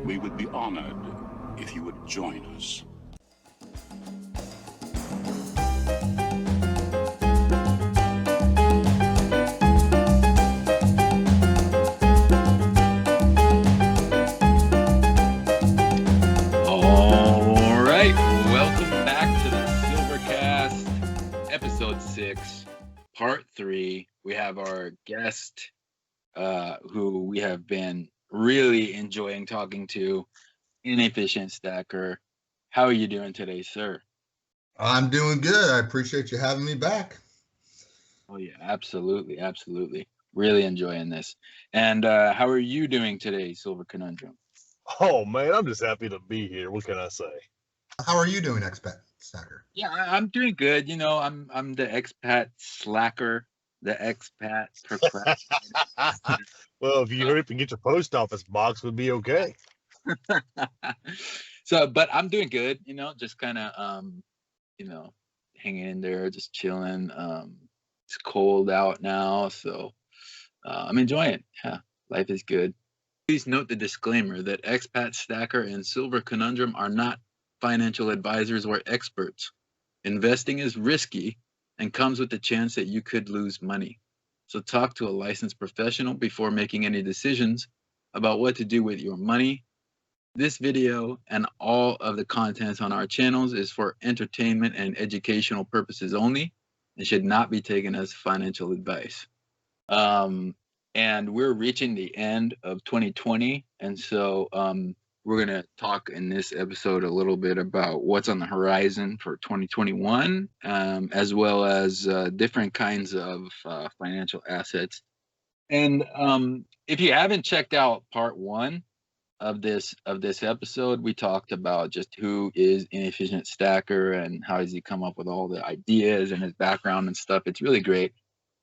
We would be honored if you would join us. All right, welcome back to the Silvercast, episode 6, part 3. We have our guest, who we have been really enjoying talking to, Inefficient Stacker. How are you doing today, sir? I'm doing good. I appreciate you having me back. Oh yeah, absolutely, absolutely. Really enjoying this. And how are you doing today, Silver Conundrum? Oh man, I'm just happy to be here. What can I say? How are you doing, Expat Stacker? Yeah, I'm doing good. You know, I'm the expat slacker, the expat procrastinator. Well, if you hurry up and get your post office box, would be okay. So, but I'm doing good. You know, just kind of hanging in there, just chilling. It's cold out now, so I'm enjoying it. Yeah, life is good. Please note the disclaimer that Expat Stacker and Silver Conundrum are not financial advisors or experts. Investing is risky and comes with the chance that you could lose money. So talk to a licensed professional before making any decisions about what to do with your money. This video and all of the contents on our channels is for entertainment and educational purposes only and should not be taken as financial advice. And we're reaching the end of 2020. And so we're going to talk in this episode a little bit about what's on the horizon for 2021, as well as different kinds of financial assets. And if you haven't checked out part 1 of this episode, we talked about just who is Inefficient Stacker and how does he come up with all the ideas and his background and stuff. It's really great.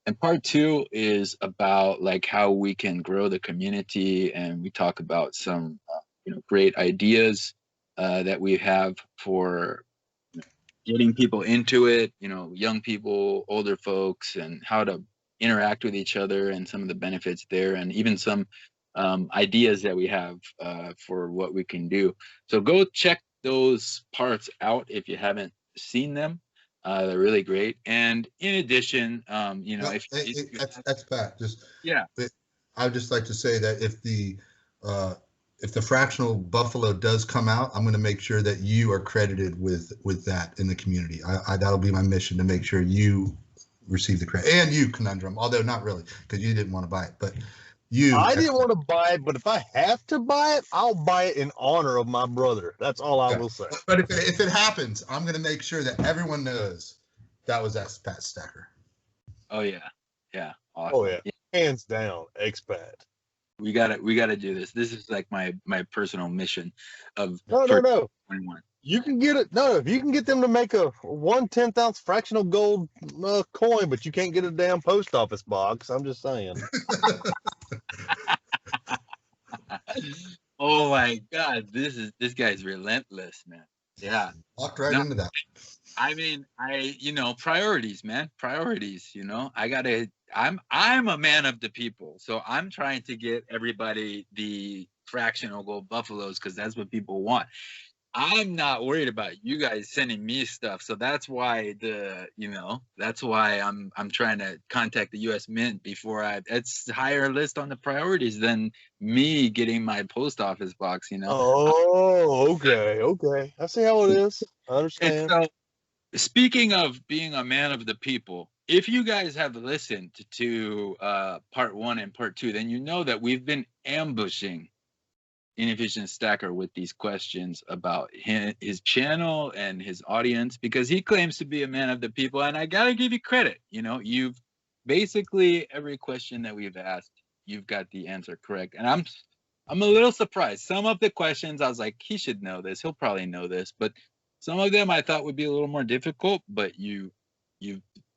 And part 2 is about like how we can grow the community, and we talk about some great ideas that we have for getting people into it, young people, older folks, and how to interact with each other and some of the benefits there, and even some ideas that we have for what we can do. So go check those parts out if you haven't seen them. They're really great. And in addition, That's Pat. Yeah, I would just like to say that if the fractional buffalo does come out, I'm going to make sure that you are credited with that in the community. That'll be my mission, to make sure you receive the credit, and you, Conundrum, although not really, because you didn't want to buy it, but you. I didn't want to buy it, but if I have to buy it, I'll buy it in honor of my brother. That's all I will say. But if it happens, I'm going to make sure that everyone knows that was Expat Stacker. Oh yeah, awesome. Oh yeah, hands down, expat. We gotta do this. This is like my personal mission of No. 21. You can get it. No, if you can get them to make a 1/10 ounce fractional gold coin, but you can't get a damn post office box. I'm just saying. Oh my God, this guy's relentless, man. Yeah, Walked right into that. I mean, priorities, man. Priorities. I'm a man of the people, so I'm trying to get everybody the fractional gold buffaloes because that's what people want. I'm not worried about you guys sending me stuff, so that's why I'm trying to contact the U.S. Mint before it's higher list on the priorities than me getting my post office box. Oh, okay. I see how it is. I understand. And so, speaking of being a man of the people, if you guys have listened to part 1 and part 2, then you know that we've been ambushing Inefficient Stacker with these questions about his channel and his audience, because he claims to be a man of the people, and I gotta give you credit. You've basically every question that we've asked, you've got the answer correct, and I'm a little surprised. Some of the questions I was like, he should know this, he'll probably know this, but some of them I thought would be a little more difficult, but you've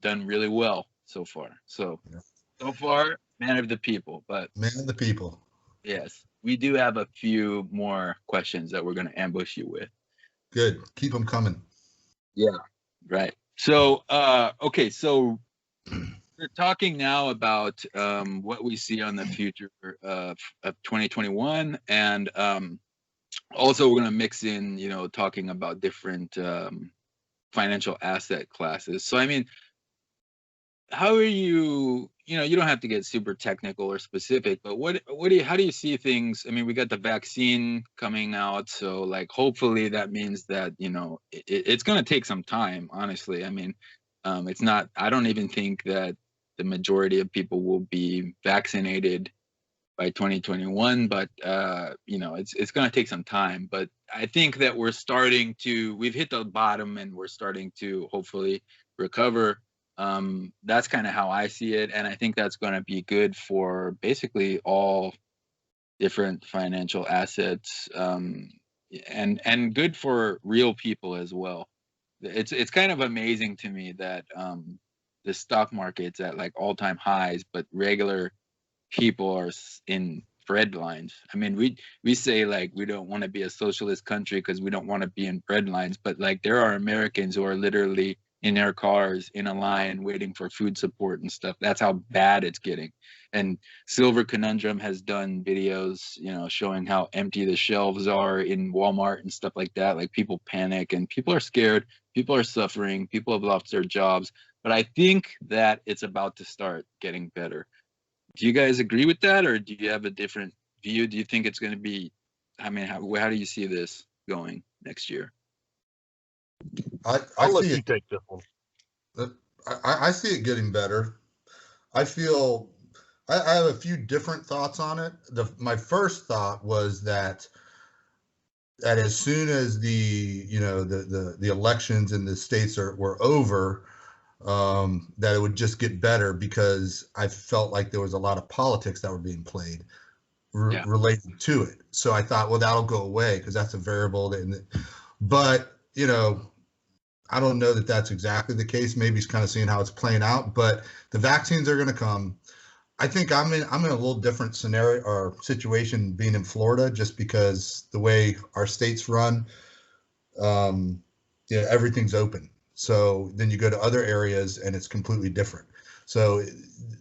done really well so far. So far, man of the people. But man of the people. Yes, we do have a few more questions that we're going to ambush you with. Good. Keep them coming. Yeah, right. So, okay, so we're talking now about what we see on the future of 2021. And Also, we're going to mix in, talking about different financial asset classes. So, I mean, how are you, you don't have to get super technical or specific, but how do you see things? I mean, we got the vaccine coming out. So like, hopefully that means that, it's going to take some time, honestly. I mean, I don't even think that the majority of people will be vaccinated by 2021, but it's going to take some time. But I think that we've hit the bottom and we're starting to hopefully recover. That's kind of how I see it, and I think that's going to be good for basically all different financial assets, and good for real people as well. It's kind of amazing to me that the stock market's at like all-time highs, but regular people are in bread lines. I mean, we say like we don't want to be a socialist country because we don't want to be in bread lines, but like there are Americans who are literally in their cars in a line waiting for food support and stuff. That's how bad it's getting. And Silver Conundrum has done videos, showing how empty the shelves are in Walmart and stuff like that. Like people panic and people are scared, people are suffering, people have lost their jobs. But I think that it's about to start getting better. Do you guys agree with that, or do you have a different view? Do you think it's going to be, I mean, how do you see this going next year? I'll let you take this one. I see it getting better. I feel I have a few different thoughts on it. My first thought was that as soon as the elections in the states were over, that it would just get better, because I felt like there was a lot of politics that were being played related to it. So I thought, well, that'll go away because that's a variable. But I don't know that that's exactly the case. Maybe it's kind of seeing how it's playing out. But the vaccines are going to come. I think I'm in a little different scenario or situation being in Florida, just because the way our states run, everything's open. So then you go to other areas and it's completely different. So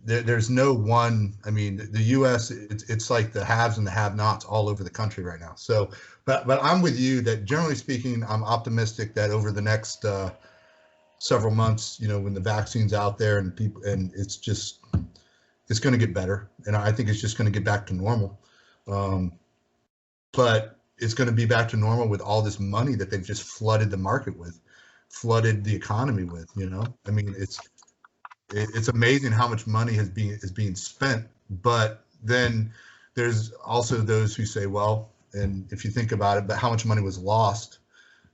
there's no one. I mean, the U.S. it's like the haves and the have-nots all over the country right now. So, but I'm with you that generally speaking, I'm optimistic that over the next several months, when the vaccine's out there and it's going to get better, and I think it's just going to get back to normal. But it's going to be back to normal with all this money that they've just flooded the market with, flooded the economy with. I mean, it's amazing how much money is being spent. But then there's also those who say, well, and if you think about it, but how much money was lost?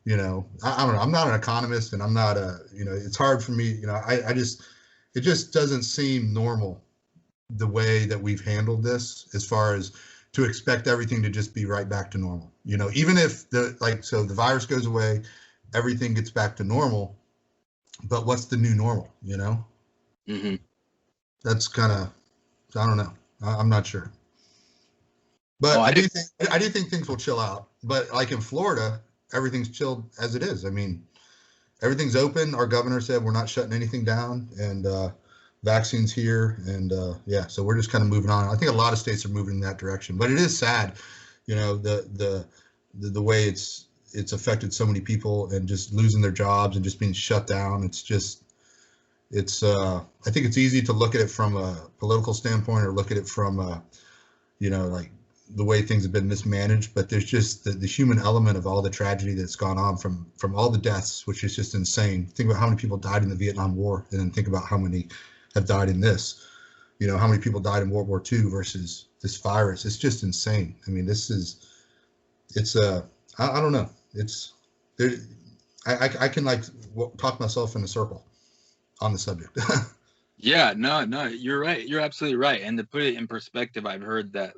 I don't know. I'm not an economist, and I'm not it's hard for me. It just doesn't seem normal the way that we've handled this, as far as to expect everything to just be right back to normal. Even if the virus goes away, everything gets back to normal. But what's the new normal? Mm-hmm. That's kind of, I don't know. I'm not sure. But I do think things will chill out. But like in Florida, everything's chilled as it is. I mean, everything's open. Our governor said we're not shutting anything down, and vaccines here, and so we're just kind of moving on. I think a lot of states are moving in that direction. But it is sad, the way it's affected so many people, and just losing their jobs and just being shut down. I think it's easy to look at it from a political standpoint, or look at it from like the way things have been mismanaged. But there's just the human element of all the tragedy that's gone on from all the deaths, which is just insane. Think about how many people died in the Vietnam War, and then think about how many have died in this. How many people died in World War II versus this virus. It's just insane. I mean, I don't know. I can talk myself in a circle on the subject. Yeah, no, you're right. You're absolutely right. And to put it in perspective, I've heard that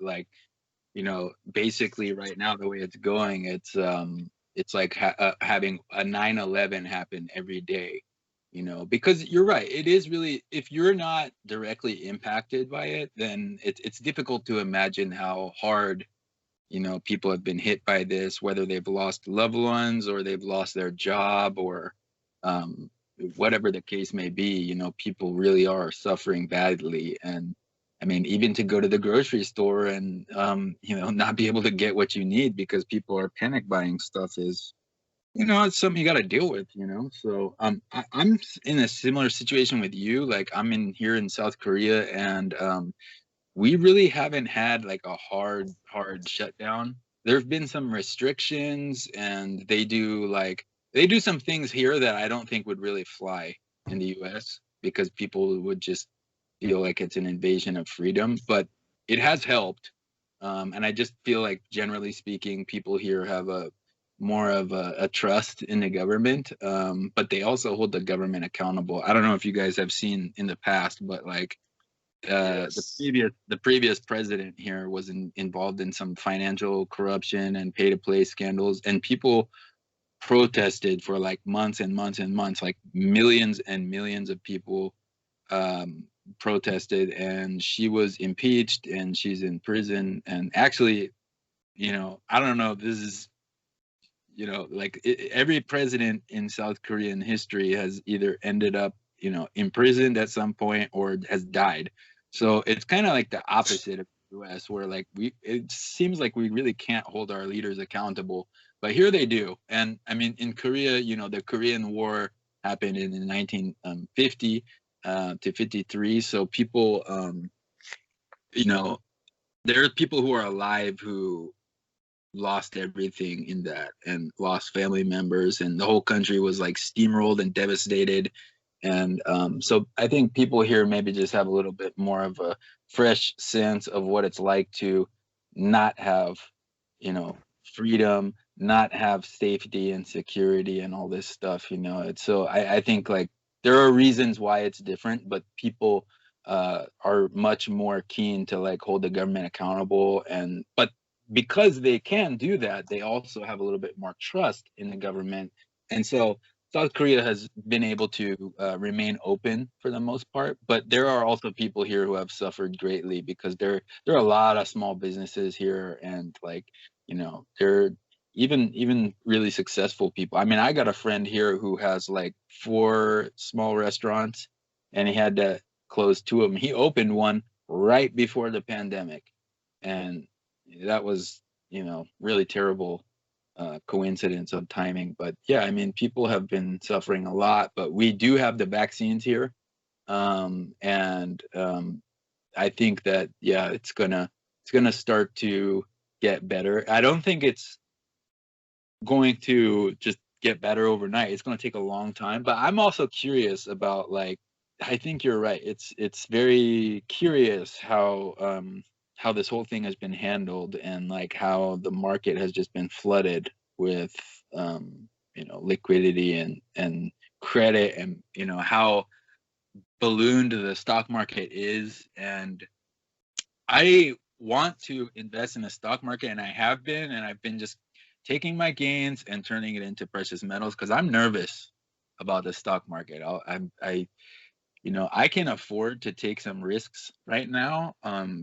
basically right now, the way it's going, it's like having a 9/11 happen every day, because you're right. It is really, if you're not directly impacted by it, then it's difficult to imagine how hard, people have been hit by this, whether they've lost loved ones or they've lost their job, or whatever the case may be. People really are suffering badly, and I mean, even to go to the grocery store and, you know, not be able to get what you need because people are panic buying stuff is, you know, it's something you got to deal with, you know? So I'm in a similar situation with you. Like I'm in here in South Korea, and we really haven't had like a hard shutdown. There've been some restrictions, and they do some things here that I don't think would really fly in the US, because people would just feel like it's an invasion of freedom, but it has helped. And I just feel like, generally speaking, people here have a more of a trust in the government, but they also hold the government accountable. I don't know if you guys have seen in the past, but like the previous president here was involved in some financial corruption and pay to play scandals, and people protested for like months and months and months. Like millions and millions of people protested, and she was impeached and she's in prison. And actually, you know, I don't know, this is, you know, like every president in South Korean history has either ended up, you know, imprisoned at some point or has died. So it's kind of like the opposite of the US, where like it seems like we really can't hold our leaders accountable, but here they do. And I mean, in Korea, you know, the Korean War happened in 1950 to 53. So people, you know, there are people who are alive who lost everything in that and lost family members, and the whole country was like steamrolled and devastated. And so I think people here maybe just have a little bit more of a fresh sense of what it's like to not have, you know, freedom, not have safety and security and all this stuff, you know. It's so I think like there are reasons why it's different, but people are much more keen to like hold the government accountable. And but because they can do that, they also have a little bit more trust in the government. And so South Korea has been able to remain open for the most part, but there are also people here who have suffered greatly, because there are a lot of small businesses here, and like, you know, they're even really successful people. I mean, I got a friend here who has like 4 small restaurants, and he had to close 2 of them. He opened one right before the pandemic, and that was, you know, really terrible coincidence of timing. But yeah, I mean, people have been suffering a lot, but we do have the vaccines here. And I think that, yeah, it's gonna start to get better. I don't think it's going to just get better overnight. It's going to take a long time, but I'm also curious about, like, I think you're right. It's very curious how this whole thing has been handled, and like how the market has just been flooded with you know, liquidity and credit, and you know how ballooned the stock market is. And I want to invest in the stock market, and I have been, and I've been just taking my gains and turning it into precious metals, because I'm nervous about the stock market. I you know, I can afford to take some risks right now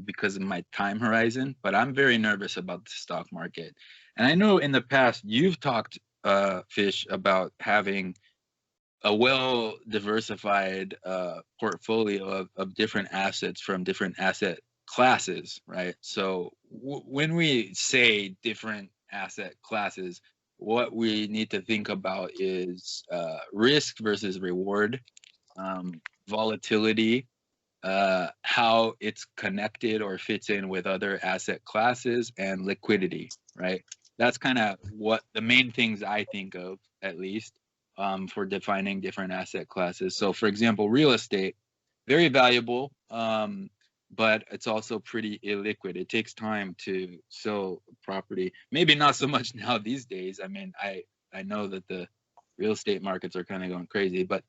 because of my time horizon, but I'm very nervous about the stock market. And I know in the past you've talked, Fish, about having a well diversified portfolio of different assets from different asset classes, right? So when we say different asset classes, what we need to think about is risk versus reward, volatility, how it's connected or fits in with other asset classes, and liquidity, right? That's kind of what the main things I think of, at least, for defining different asset classes. So, for example, real estate, very valuable, but it's also pretty illiquid. It takes time to sell property. Maybe not so much now these days. I mean, I know that the real estate markets are kind of going crazy, but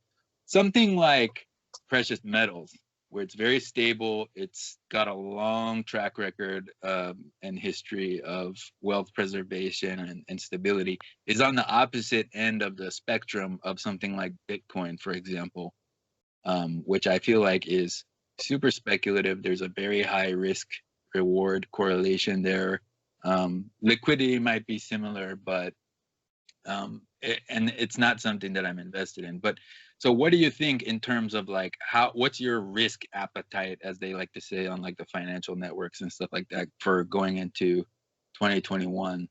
something like precious metals, where it's very stable, it's got a long track record and history of wealth preservation and stability, is on the opposite end of the spectrum of something like Bitcoin, for example, which I feel like is super speculative. There's a very high risk reward correlation there. Liquidity might be similar, but and it's not something that I'm invested in. But so what do you think in terms of like what's your risk appetite, as they like to say on like the financial networks and stuff like that, for going into 2021?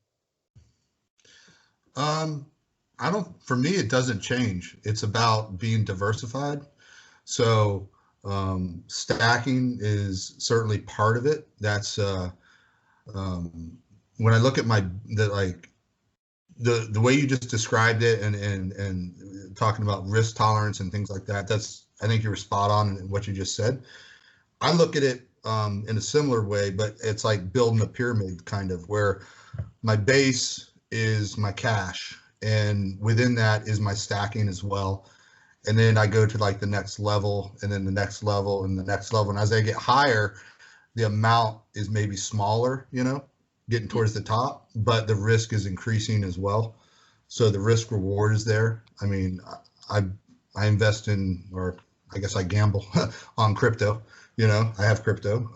For me, it doesn't change. It's about being diversified. So stacking is certainly part of it. That's when I look at the way you just described it and talking about risk tolerance and things like that, I think you were spot on in what you just said. I look at it in a similar way, but it's like building a pyramid kind of, where my base is my cash, and within that is my stacking as well. And then I go to like the next level, and then the next level, and the next level. And as I get higher, the amount is maybe smaller, getting towards the top, but the risk is increasing as well. So the risk reward is there. I mean, I invest in, or I guess I gamble on crypto. I have crypto.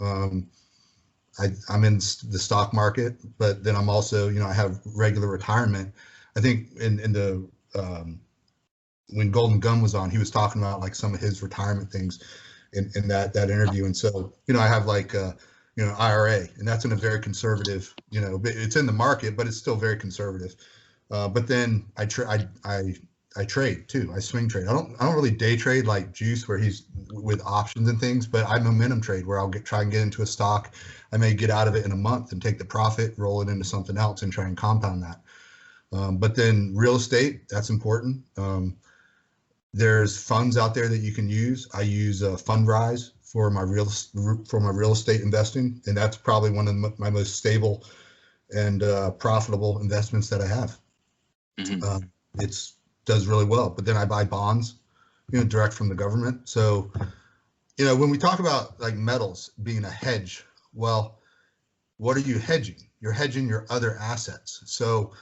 I'm in the stock market, but then I'm also, I have regular retirement. I think in the when Golden Gun was on, he was talking about like some of his retirement things in that interview. And so, I have like IRA, and that's in a very conservative, it's in the market, but it's still very conservative. But then I trade too. I swing trade. I don't really day trade like Juice, where he's with options and things, but I momentum trade, where I'll try and get into a stock. I may get out of it in a month and take the profit, roll it into something else, and try and compound that. But then real estate, that's important. There's funds out there that you can use. I use Fundrise for my real estate investing, and that's probably one of my most stable and profitable investments that I have. Mm-hmm. It does really well. But then I buy bonds, direct from the government. So, when we talk about like metals being a hedge, well, what are you hedging? You're hedging your other assets. So,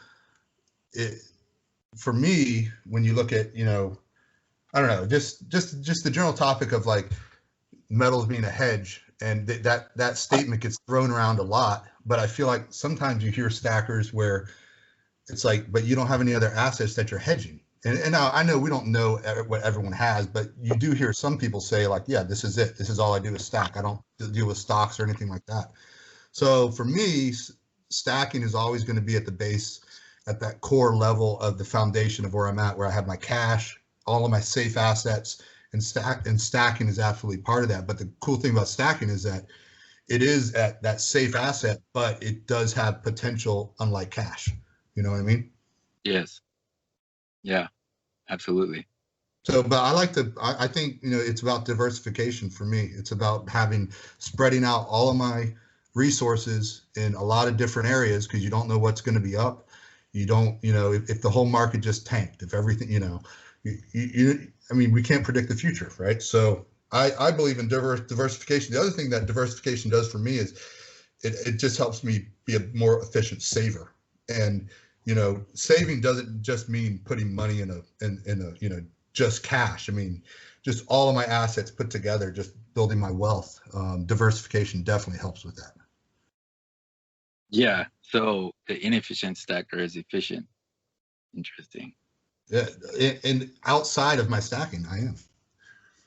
for me, when you look at, I don't know, just the general topic of like metals being a hedge, and that statement gets thrown around a lot, but I feel like sometimes you hear stackers where it's like, but you don't have any other assets that you're hedging. And now I know we don't know what everyone has, but you do hear some people say like, yeah, this is it. This is all I do is stack. I don't deal with stocks or anything like that. So for me, stacking is always going to be at the base, at that core level of the foundation of where I'm at, where I have my cash, all of my safe assets, and stacking is absolutely part of that. But the cool thing about stacking is that it is at that safe asset, but it does have potential, unlike cash. You know what I mean? Yes. Yeah, absolutely. So, but I think, it's about diversification for me. It's about spreading out all of my resources in a lot of different areas, because you don't know what's going to be up. You don't, if the whole market just tanked, if everything, we can't predict the future, right? So I believe in diversification. The other thing that diversification does for me is it just helps me be a more efficient saver. And, saving doesn't just mean putting money in a just cash. I mean, just all of my assets put together, just building my wealth. Diversification definitely helps with that. Yeah. So the inefficient stacker is efficient. Interesting. Yeah, and outside of my stacking, I am.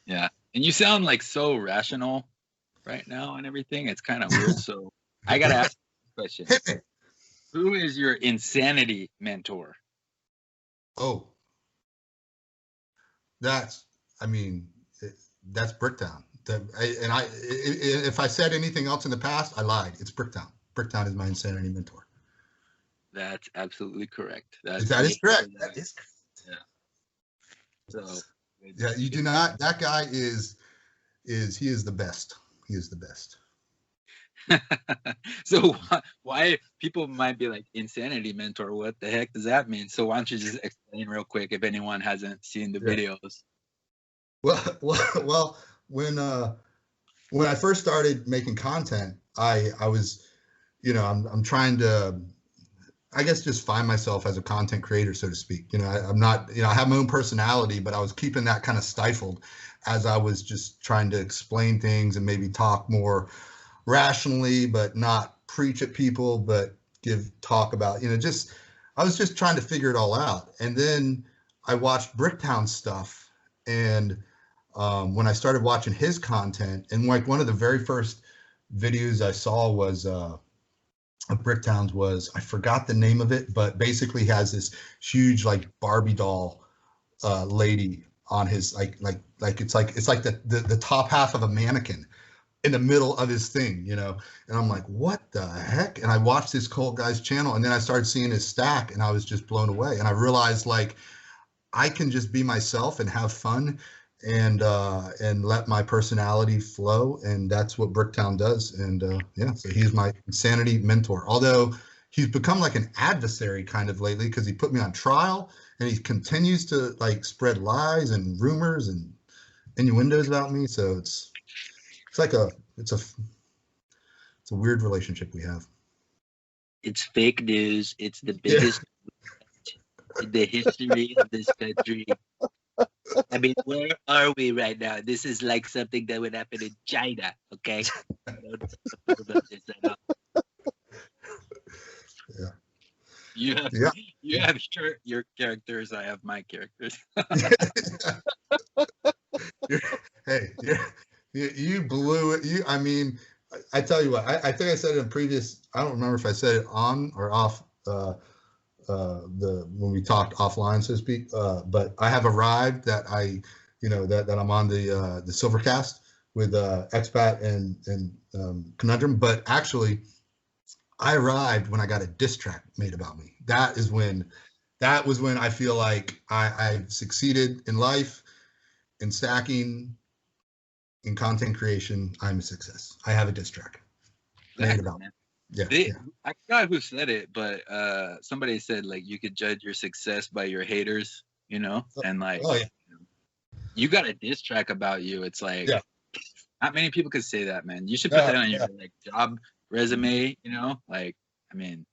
Yeah, and you sound like so rational right now and everything. It's kind of weird. So I gotta ask you a question. Who is your insanity mentor? Oh, that's Bricktown. If I said anything else in the past, I lied. It's Bricktown. Bricktown is my insanity mentor. That's absolutely correct. That is correct. That is correct. Yeah. So yeah, you do not. That guy he is the best. He is the best. So why people might be like, insanity mentor, what the heck does that mean? So why don't you just explain real quick if anyone hasn't seen the videos? Well, when I first started making content, I was, I'm trying to, I guess, just find myself as a content creator, so to speak. I'm not, I have my own personality, but I was keeping that kind of stifled as I was just trying to explain things and maybe talk more rationally, but not preach at people, but talk about, I was just trying to figure it all out. And then I watched Bricktown stuff. And when I started watching his content, and like one of the very first videos I saw was of Bricktown's was, I forgot the name of it, but basically he has this huge like Barbie doll lady on his like it's like the top half of a mannequin in the middle of his thing, you know. And I'm like, what the heck? And I watched this Colt guy's channel, and then I started seeing his stack, and I was just blown away. And I realized, like, I can just be myself and have fun and let my personality flow, and that's what Bricktown does. And yeah, so he's my insanity mentor. Although he's become like an adversary kind of lately, because he put me on trial, and he continues to like spread lies and rumors and innuendos about me. So it's a weird relationship we have. It's fake news. It's the biggest in the history of this country. I mean, where are we right now? This is like something that would happen in China, okay? Don't talk about this at all. Yeah. You have your characters. I have my characters. You blew it. I mean, I tell you what. I think I said it in previous. I don't remember if I said it on or off when we talked offline, so to speak. But I have arrived that that I'm on the Silvercast with Expat and Conundrum. But actually, I arrived when I got a diss track made about me. That was when I feel like I succeeded in life, in stacking, in content creation. I'm a success. I have a diss track made about me. Yeah, I forgot who said it, but somebody said, like, you could judge your success by your haters, you know? And like, you got a diss track about you. It's like, not many people could say that, man. You should put that on your like job resume, you know? Like, I mean,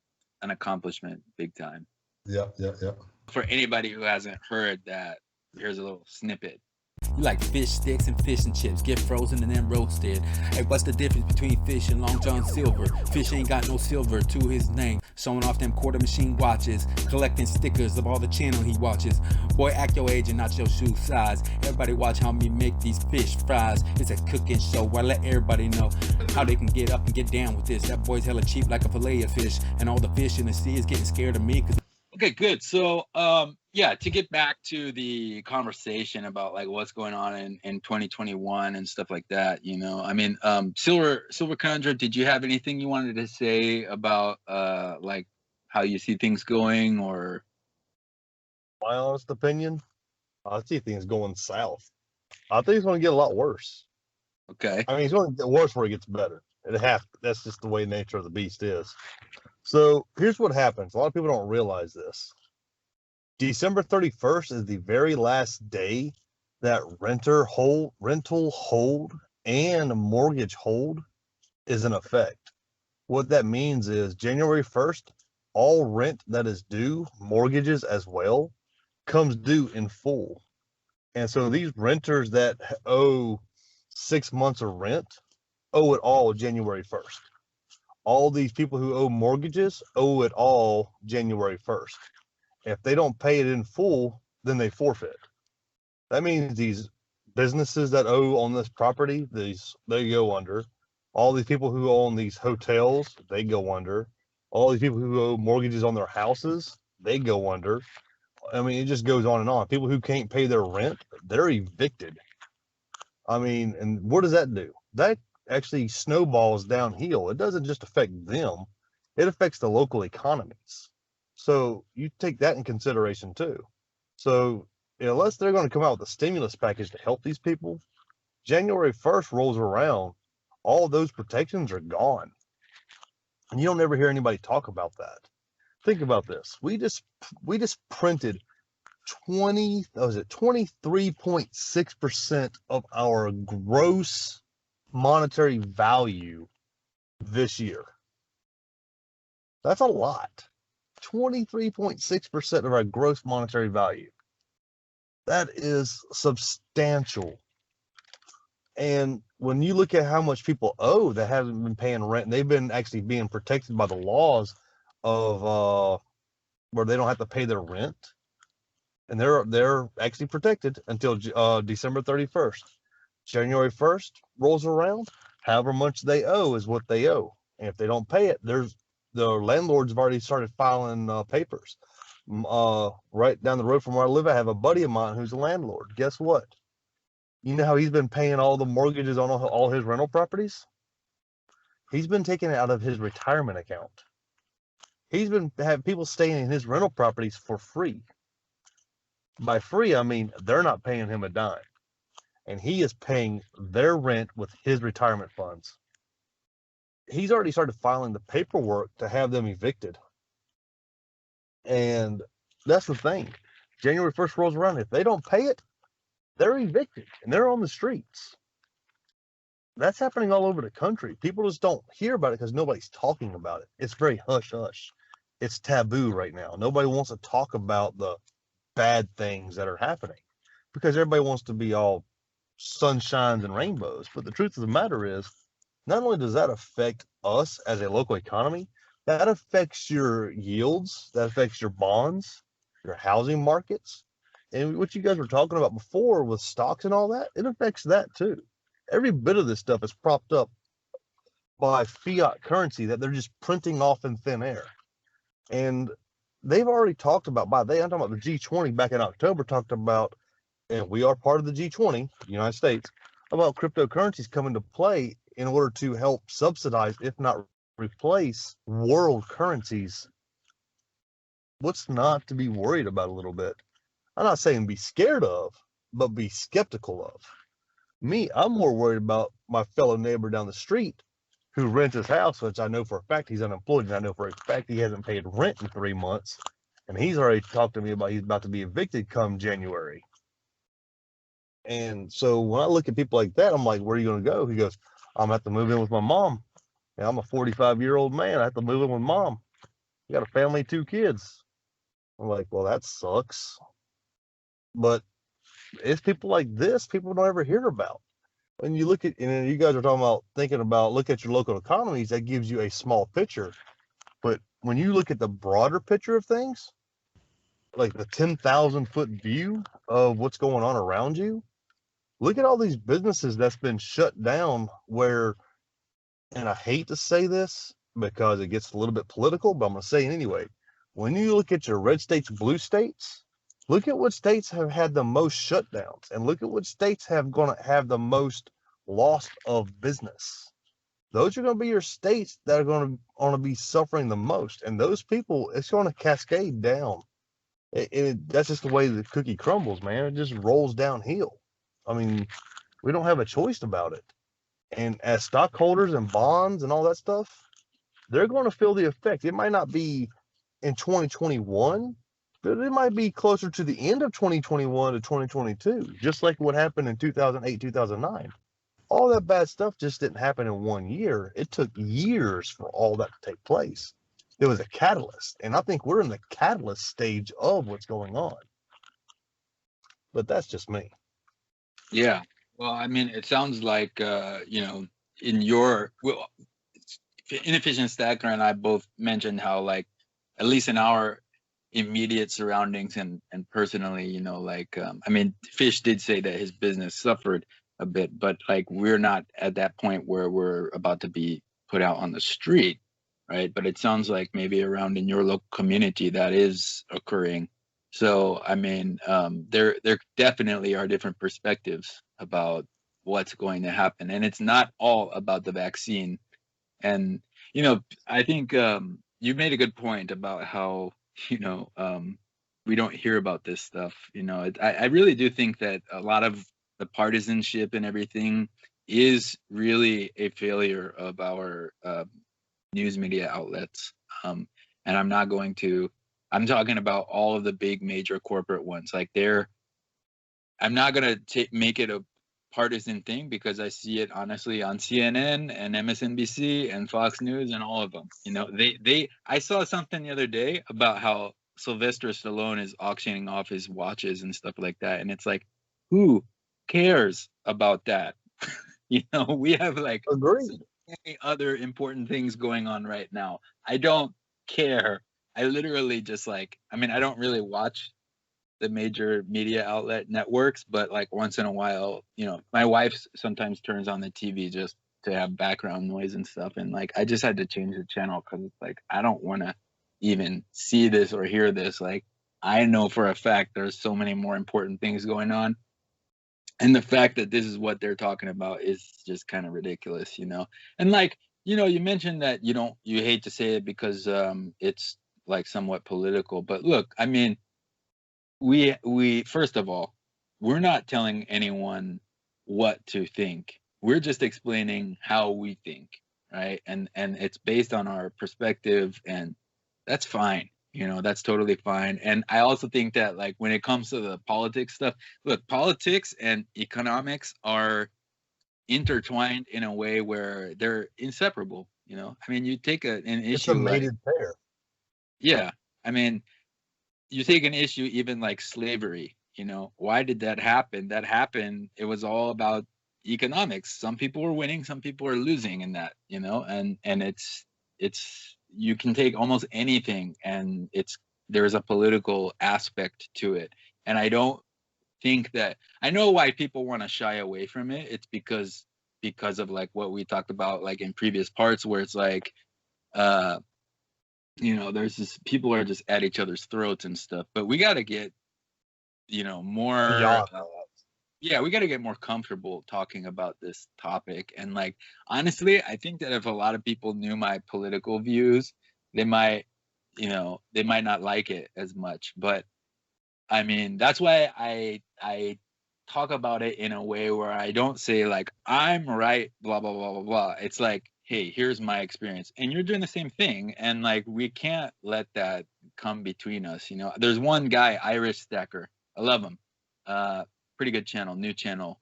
an accomplishment, big time. Yeah. For anybody who hasn't heard that, here's a little snippet. You like fish sticks and fish and chips, get frozen and then roasted. Hey, what's the difference between fish and Long John Silver? Fish ain't got no silver to his name, showing off them quarter machine watches, collecting stickers of all the channel he watches. Boy, act your age and not your shoe size. Everybody watch how me make these fish fries. It's a cooking show where I let everybody know how they can get up and get down with this. That boy's hella cheap like a fillet of fish, and all the fish in the sea is getting scared of me. Okay, good. So, yeah, to get back to the conversation about like what's going on in 2021 and stuff like that, you know, I mean, Silver Conundrum, did you have anything you wanted to say about like how you see things going? Or my honest opinion, I see things going south. I think it's going to get a lot worse. Okay. I mean, it's going to get worse before it gets better. That's just the way nature of the beast is. So here's what happens. A lot of people don't realize this. December 31st is the very last day that rental hold, and mortgage hold is in effect. What that means is January 1st, all rent that is due, mortgages as well, comes due in full. And so these renters that owe 6 months of rent owe it all January 1st. All these people who owe mortgages owe it all January 1st. If they don't pay it in full, then they forfeit. That means these businesses that owe on this property, they go under. All these people who own these hotels, they go under. All these people who owe mortgages on their houses, they go under. I mean, it just goes on and on. People who can't pay their rent, they're evicted. I mean, and what does that do? That actually snowballs downhill. It doesn't just affect them, it affects the local economies. So you take that in consideration too. So unless they're going to come out with a stimulus package to help these people, January 1st rolls around, all of those protections are gone. And you don't ever hear anybody talk about that. Think about this. We just printed 23.6% of our gross monetary value this year. That's a lot. 23.6% of our gross monetary value. That is substantial. And when you look at how much people owe that haven't been paying rent, they've been actually being protected by the laws of where they don't have to pay their rent, and they're actually protected until December 31st. January 1st rolls around, however much they owe is what they owe, and if they don't pay it, the landlords have already started filing papers. Right down the road from where I live, I have a buddy of mine who's a landlord. Guess what? You know how he's been paying all the mortgages on all his rental properties? He's been taking it out of his retirement account. He's been having people staying in his rental properties for free. By free, I mean they're not paying him a dime. And he is paying their rent with his retirement funds. He's already started filing the paperwork to have them evicted. And that's the thing. January 1st rolls around. If they don't pay it, they're evicted and they're on the streets. That's happening all over the country. People just don't hear about it because nobody's talking about it. It's very hush-hush. It's taboo right now. Nobody wants to talk about the bad things that are happening because everybody wants to be all sunshines and rainbows. But the truth of the matter is, not only does that affect us as a local economy, that affects your yields, that affects your bonds, your housing markets. And what you guys were talking about before with stocks and all that, it affects that too. Every bit of this stuff is propped up by fiat currency that they're just printing off in thin air. And they've already talked about, I'm talking about the G20 back in October, talked about, and we are part of the G20, the United States, about cryptocurrencies coming to play in order to help subsidize, if not replace, world currencies. What's not to be worried about a little bit? I'm not saying be scared of, but be skeptical of. Me, I'm more worried about my fellow neighbor down the street who rents his house, which I know for a fact he's unemployed, and I know for a fact he hasn't paid rent in 3 months, and he's already talked to me about he's about to be evicted come January. And so when I look at people like that, I'm like, where are you going to go? He goes, I'm going to have to move in with my mom. And I'm a 45-year-old man. I have to move in with mom. You got a family, 2 kids. I'm like, well, that sucks. But it's people like this people don't ever hear about. When you look at, and you guys are talking about thinking about, look at your local economies, that gives you a small picture. But when you look at the broader picture of things, like the 10,000-foot view of what's going on around you, look at all these businesses that's been shut down where, and I hate to say this because it gets a little bit political, but I'm going to say it anyway. When you look at your red states, blue states, look at what states have had the most shutdowns, and look at what states have going to have the most loss of business. Those are going to be your states that are going to be suffering the most, and those people, it's going to cascade down. That's just the way the cookie crumbles, man. It just rolls downhill. I mean, we don't have a choice about it. And as stockholders and bonds and all that stuff, they're going to feel the effect. It might not be in 2021, but it might be closer to the end of 2021 to 2022, just like what happened in 2008, 2009. All that bad stuff just didn't happen in 1 year. It took years for all that to take place. It was a catalyst, and I think we're in the catalyst stage of what's going on. But that's just me. Yeah. Well, I mean, it sounds like, in your, Inefficient Stacker and I both mentioned how, like, at least in our immediate surroundings and personally, I mean, Fish did say that his business suffered a bit, but like, we're not at that point where we're about to be put out on the street, right? But it sounds like maybe around in your local community that is occurring. So, I mean, there definitely are different perspectives about what's going to happen. And it's not all about the vaccine. And, I think you made a good point about how, we don't hear about this stuff. I really do think that a lot of the partisanship and everything is really a failure of our news media outlets. And I'm talking about all of the big major corporate ones. Like I'm not going to make it a partisan thing because I see it honestly on CNN and MSNBC and Fox News and all of them. I saw something the other day about how Sylvester Stallone is auctioning off his watches and stuff like that. And it's like, who cares about that? We have like so many other important things going on right now. I don't care I literally just like, I mean, I don't really watch the major media outlet networks, but like once in a while, you know, my wife sometimes turns on the TV just to have background noise and stuff. And like, I just had to change the channel because it's like, I don't want to even see this or hear this. Like, I know for a fact there's so many more important things going on. And the fact that this is what they're talking about is just kind of ridiculous, you know? And like, you know, you mentioned that you hate to say it because it's like somewhat political, but look, I mean, we first of all, we're not telling anyone what to think. We're just explaining how we think, right? And it's based on our perspective, and that's fine. You know, that's totally fine. And I also think that like when it comes to the politics stuff, look, politics and economics are intertwined in a way where they're inseparable. You know, I mean, you take an It's a issue like, mated pair. yeah, I mean, you take an issue even like slavery, you know, why did that happen? That happened, it was all about economics. Some people were winning, some people were losing in that, you know, and it's you can take almost anything and there's a political aspect to it. And I don't think that, I know why people want to shy away from it. It's because of like what we talked about like in previous parts, where it's like you know, there's this, people are just at each other's throats and stuff, but we got to get, you know, more, Beyond that. yeah, we got to get more comfortable talking about this topic. And like, honestly, I think that if a lot of people knew my political views, they might, you know, they might not like it as much. But I mean, that's why I talk about it in a way where I don't say like, I'm right, blah, blah, blah, blah, blah. It's like, hey, here's my experience. And you're doing the same thing. And like, we can't let that come between us. You know, there's one guy, Irish Stacker. I love him. Pretty good channel, new channel.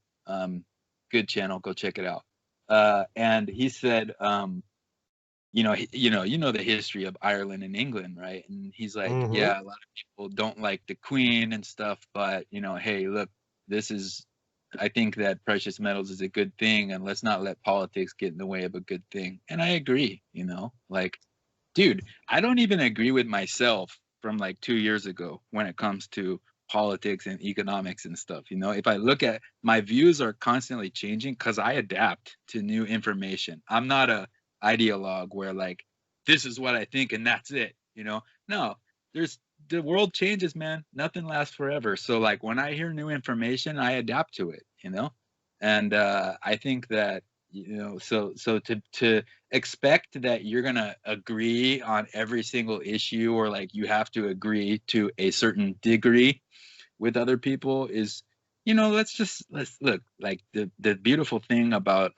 Good channel. Go check it out. And he said, you know the history of Ireland and England, right? And he's like, Mhm. yeah, a lot of people don't like the Queen and stuff, but you know, hey, look, I think that precious metals is a good thing, and let's not let politics get in the way of a good thing. And I agree, you know, like, dude, I don't even agree with myself from like 2 years ago when it comes to politics and economics and stuff. You know, if I look at, my views are constantly changing because I adapt to new information. I'm not a ideologue where like, this is what I think and that's it, you know. No, the world changes, man. Nothing lasts forever. So like when I hear new information, I adapt to it, you know. And I think that, you know, so to expect that you're gonna agree on every single issue, or like you have to agree to a certain degree with other people is, you know, let's look, like the beautiful thing about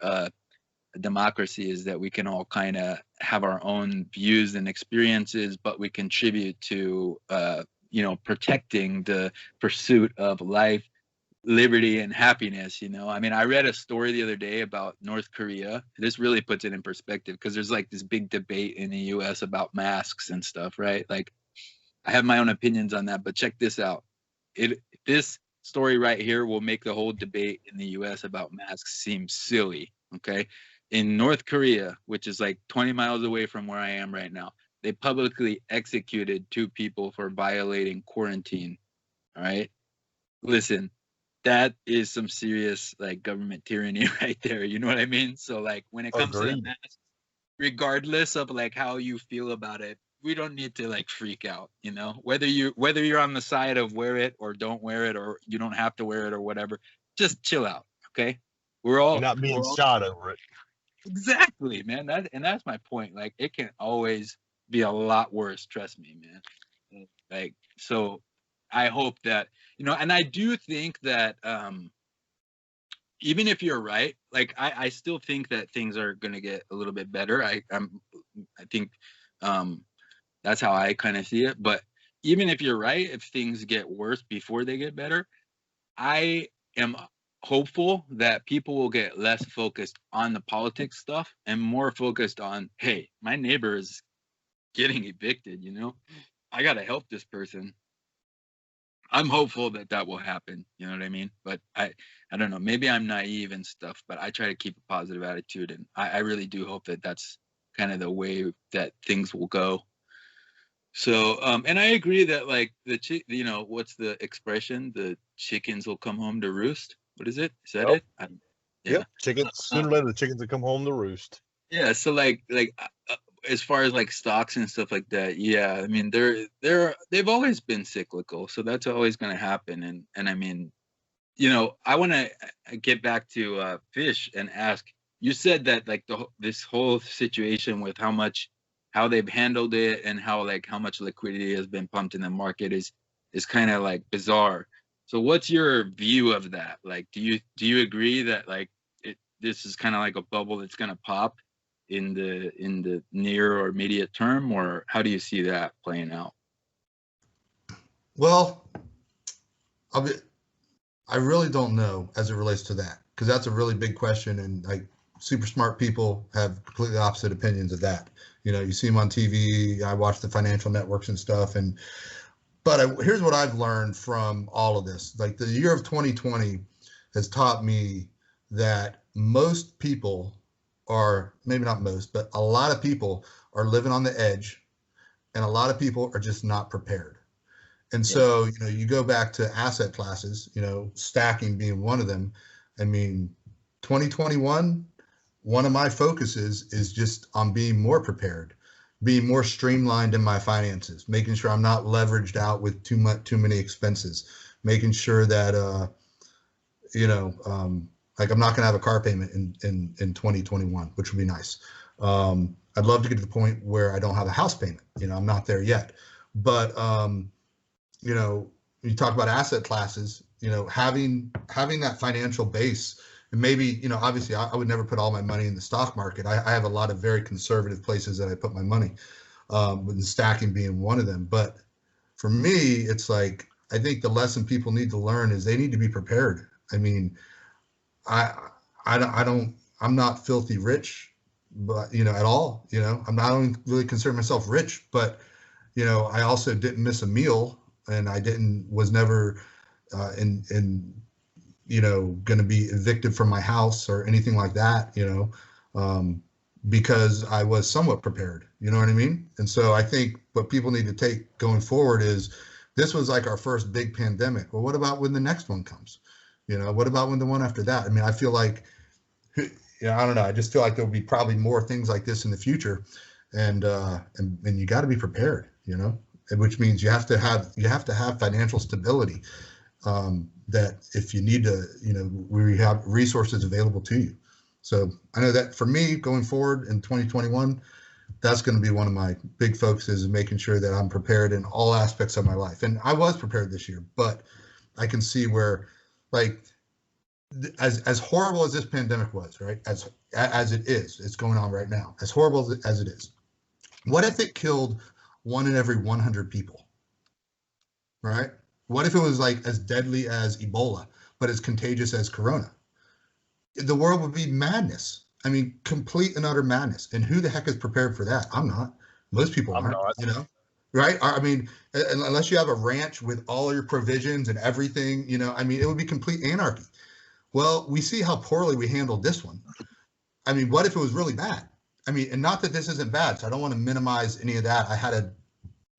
democracy is that we can all kind of have our own views and experiences, but we contribute to you know, protecting the pursuit of life, liberty, and happiness. You know, I mean, I read a story the other day about North Korea. This really puts it in perspective because there's like this big debate in the US about masks and stuff, right? Like, I have my own opinions on that, but check this out. This story right here will make the whole debate in the US about masks seem silly. Okay, in North Korea, which is like 20 miles away from where I am right now, they publicly executed 2 people for violating quarantine. All right, listen, that is some serious like government tyranny right there. You know what I mean? So like when it comes to the Agreed. mask, regardless of like how you feel about it, we don't need to like freak out, you know, whether you're on the side of wear it or don't wear it, or you don't have to wear it or whatever, just chill out. Okay, You're not being shot over it. exactly, man. That's my point. Like, it can always be a lot worse, trust me, man. Like, so I hope that, you know, and I do think that even if you're right, like I still think that things are going to get a little bit better. I think that's how I kind of see it. But even if you're right, if things get worse before they get better, I am hopeful that people will get less focused on the politics stuff and more focused on, hey, my neighbor is getting evicted, you know, I got to help this person. I'm hopeful that that will happen. You know what I mean? But I don't know. Maybe I'm naive and stuff, but I try to keep a positive attitude. And I really do hope that that's kind of the way that things will go. So, and I agree that like you know, what's the expression? The chickens will come home to roost. What is it? Is that Yep. it? Yeah. Yep. Chickens. Sooner or later, the chickens will come home to roost. Yeah. So as far as like stocks and stuff like that, yeah. I mean, they've always been cyclical, so that's always going to happen. And I mean, you know, I want to get back to fish and ask. You said that like this whole situation with how they've handled it and how much liquidity has been pumped in the market is kind of like bizarre. So what's your view of that? Like, do you agree that like this is kind of like a bubble that's going to pop in the near or immediate term, or how do you see that playing out? Well, I really don't know as it relates to that, because that's a really big question, and like super smart people have completely opposite opinions of that. You know, you see them on TV. I watch the financial networks and stuff, but here's what I've learned from all of this. Like the year of 2020 has taught me that most people are, maybe not most, but a lot of people are living on the edge, and a lot of people are just not prepared. And so, you know, you go back to asset classes, you know, stacking being one of them. I mean, 2021, one of my focuses is just on being more prepared, being more streamlined in my finances, making sure I'm not leveraged out with too many expenses, making sure that, you know, like I'm not going to have a car payment in 2021, which would be nice. I'd love to get to the point where I don't have a house payment. You know, I'm not there yet, but, you know, you talk about asset classes, you know, having that financial base, and maybe, you know, obviously I would never put all my money in the stock market. I have a lot of very conservative places that I put my money, with the stacking being one of them. But for me, it's like, I think the lesson people need to learn is they need to be prepared. I mean, I'm not filthy rich, but, you know, at all, you know, I don't really consider myself rich, but, you know, I also didn't miss a meal. And I was never you know, going to be evicted from my house or anything like that, you know, because I was somewhat prepared, you know what I mean? And so I think what people need to take going forward is, this was like our first big pandemic. Well, what about when the next one comes? You know, what about when the one after that? I mean, I feel like, you know, I don't know. I just feel like there'll be probably more things like this in the future, and you got to be prepared, you know. Which means you have to have financial stability, that if you need to, you know, we have resources available to you. So I know that for me going forward in 2021, that's going to be one of my big focuses, is making sure that I'm prepared in all aspects of my life. And I was prepared this year, but I can see where, like, as horrible as this pandemic was, right? As it is, it's going on right now, as horrible as it is. What if it killed 1 in every 100 people, right? What if it was like as deadly as Ebola, but as contagious as Corona? The world would be madness. I mean, complete and utter madness. And who the heck is prepared for that? I'm not. Most people aren't, you know, right? I mean, unless you have a ranch with all your provisions and everything, you know, I mean, it would be complete anarchy. Well, we see how poorly we handled this one. I mean, what if it was really bad? I mean, and not that this isn't bad, so I don't want to minimize any of that. I had a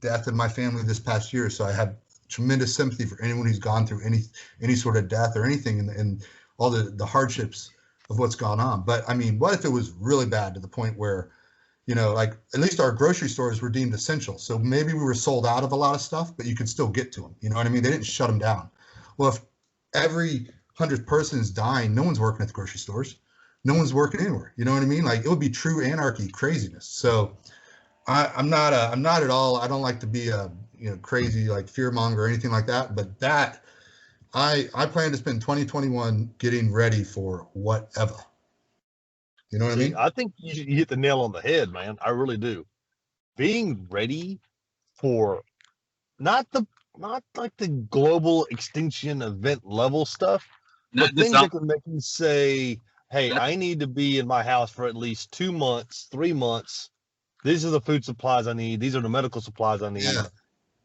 death in my family this past year, so I have tremendous sympathy for anyone who's gone through any sort of death or anything, and all the hardships of what's gone on. But I mean, what if it was really bad to the point where, you know, like at least our grocery stores were deemed essential, so maybe we were sold out of a lot of stuff, but you could still get to them. You know what I mean? They didn't shut them down. Well, if every 100th person is dying, no one's working at the grocery stores. No one's working anywhere. You know what I mean? Like, it would be true anarchy, craziness. So I'm not at all. I don't like to be a, you know, crazy like fear monger or anything like that. But that I plan to spend 2021 getting ready for whatever. You know what I mean? I think you hit the nail on the head, man. I really do. Being ready for not like the global extinction event level stuff, but things that can make you say, hey, I need to be in my house for at least 2 months, 3 months. These are the food supplies I need. These are the medical supplies I need.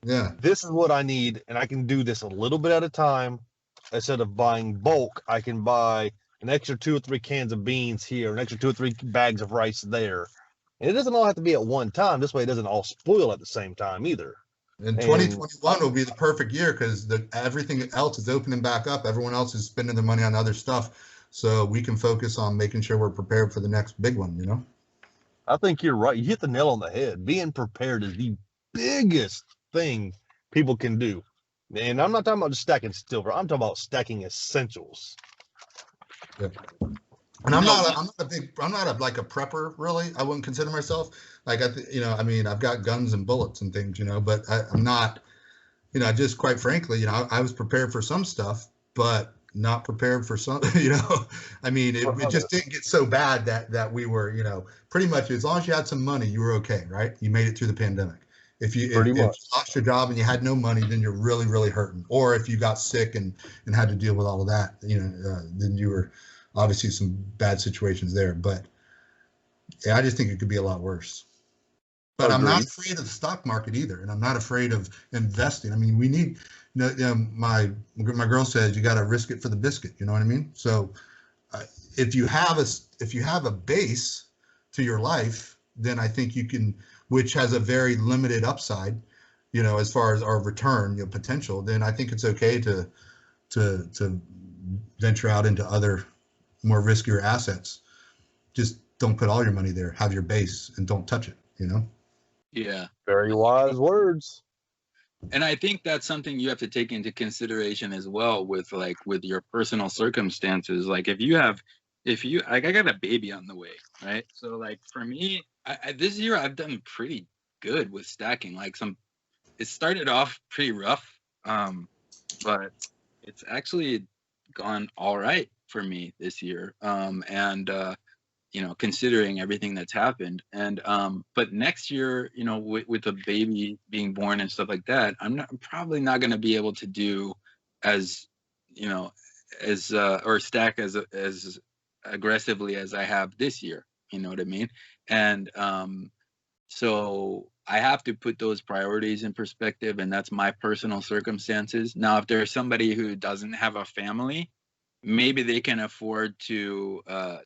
Yeah. This is what I need, and I can do this a little bit at a time. Instead of buying bulk, I can buy an extra 2 or 3 cans of beans here, an extra 2 or 3 bags of rice there. And it doesn't all have to be at one time. This way, it doesn't all spoil at the same time either. And 2021 will be the perfect year because everything else is opening back up. Everyone else is spending their money on other stuff. So we can focus on making sure we're prepared for the next big one, you know? I think you're right. You hit the nail on the head. Being prepared is the biggest thing people can do. And I'm not talking about just stacking silver. I'm talking about stacking essentials. Yeah. And I'm not like a prepper really. I wouldn't consider myself like I mean, I've got guns and bullets and things, you know, but I'm not, you know, just quite frankly, you know, I was prepared for some stuff, but not prepared for some, you know. I mean, it just didn't get so bad that we were, you know, pretty much as long as you had some money, you were okay, right? You made it through the pandemic. If you lost your job and you had no money, then you're really, really hurting. Or if you got sick and had to deal with all of that, you know, then you were obviously some bad situations there. But yeah, I just think it could be a lot worse. But I'm not afraid of the stock market either, and I'm not afraid of investing. I mean, we need, you know, my girl says you got to risk it for the biscuit. You know what I mean? So if you have a base to your life, then I think you can, which has a very limited upside, you know, as far as our return, you know, potential. Then I think it's okay to venture out into other more riskier assets. Just don't put all your money there. Have your base and don't touch it. You know. Yeah. Very wise words. And I think that's something you have to take into consideration as well with your personal circumstances. Like if you I got a baby on the way, right? So like for me, this year I've done pretty good with stacking. Like it started off pretty rough, but it's actually gone all right for me this year. You know, considering everything that's happened. And but next year, you know, with the baby being born and stuff like that, I'm probably not going to be able to do as, you know, as or stack as aggressively as I have this year. You know what I mean? And so I have to put those priorities in perspective, and that's my personal circumstances. Now, if there's somebody who doesn't have a family, maybe they can afford to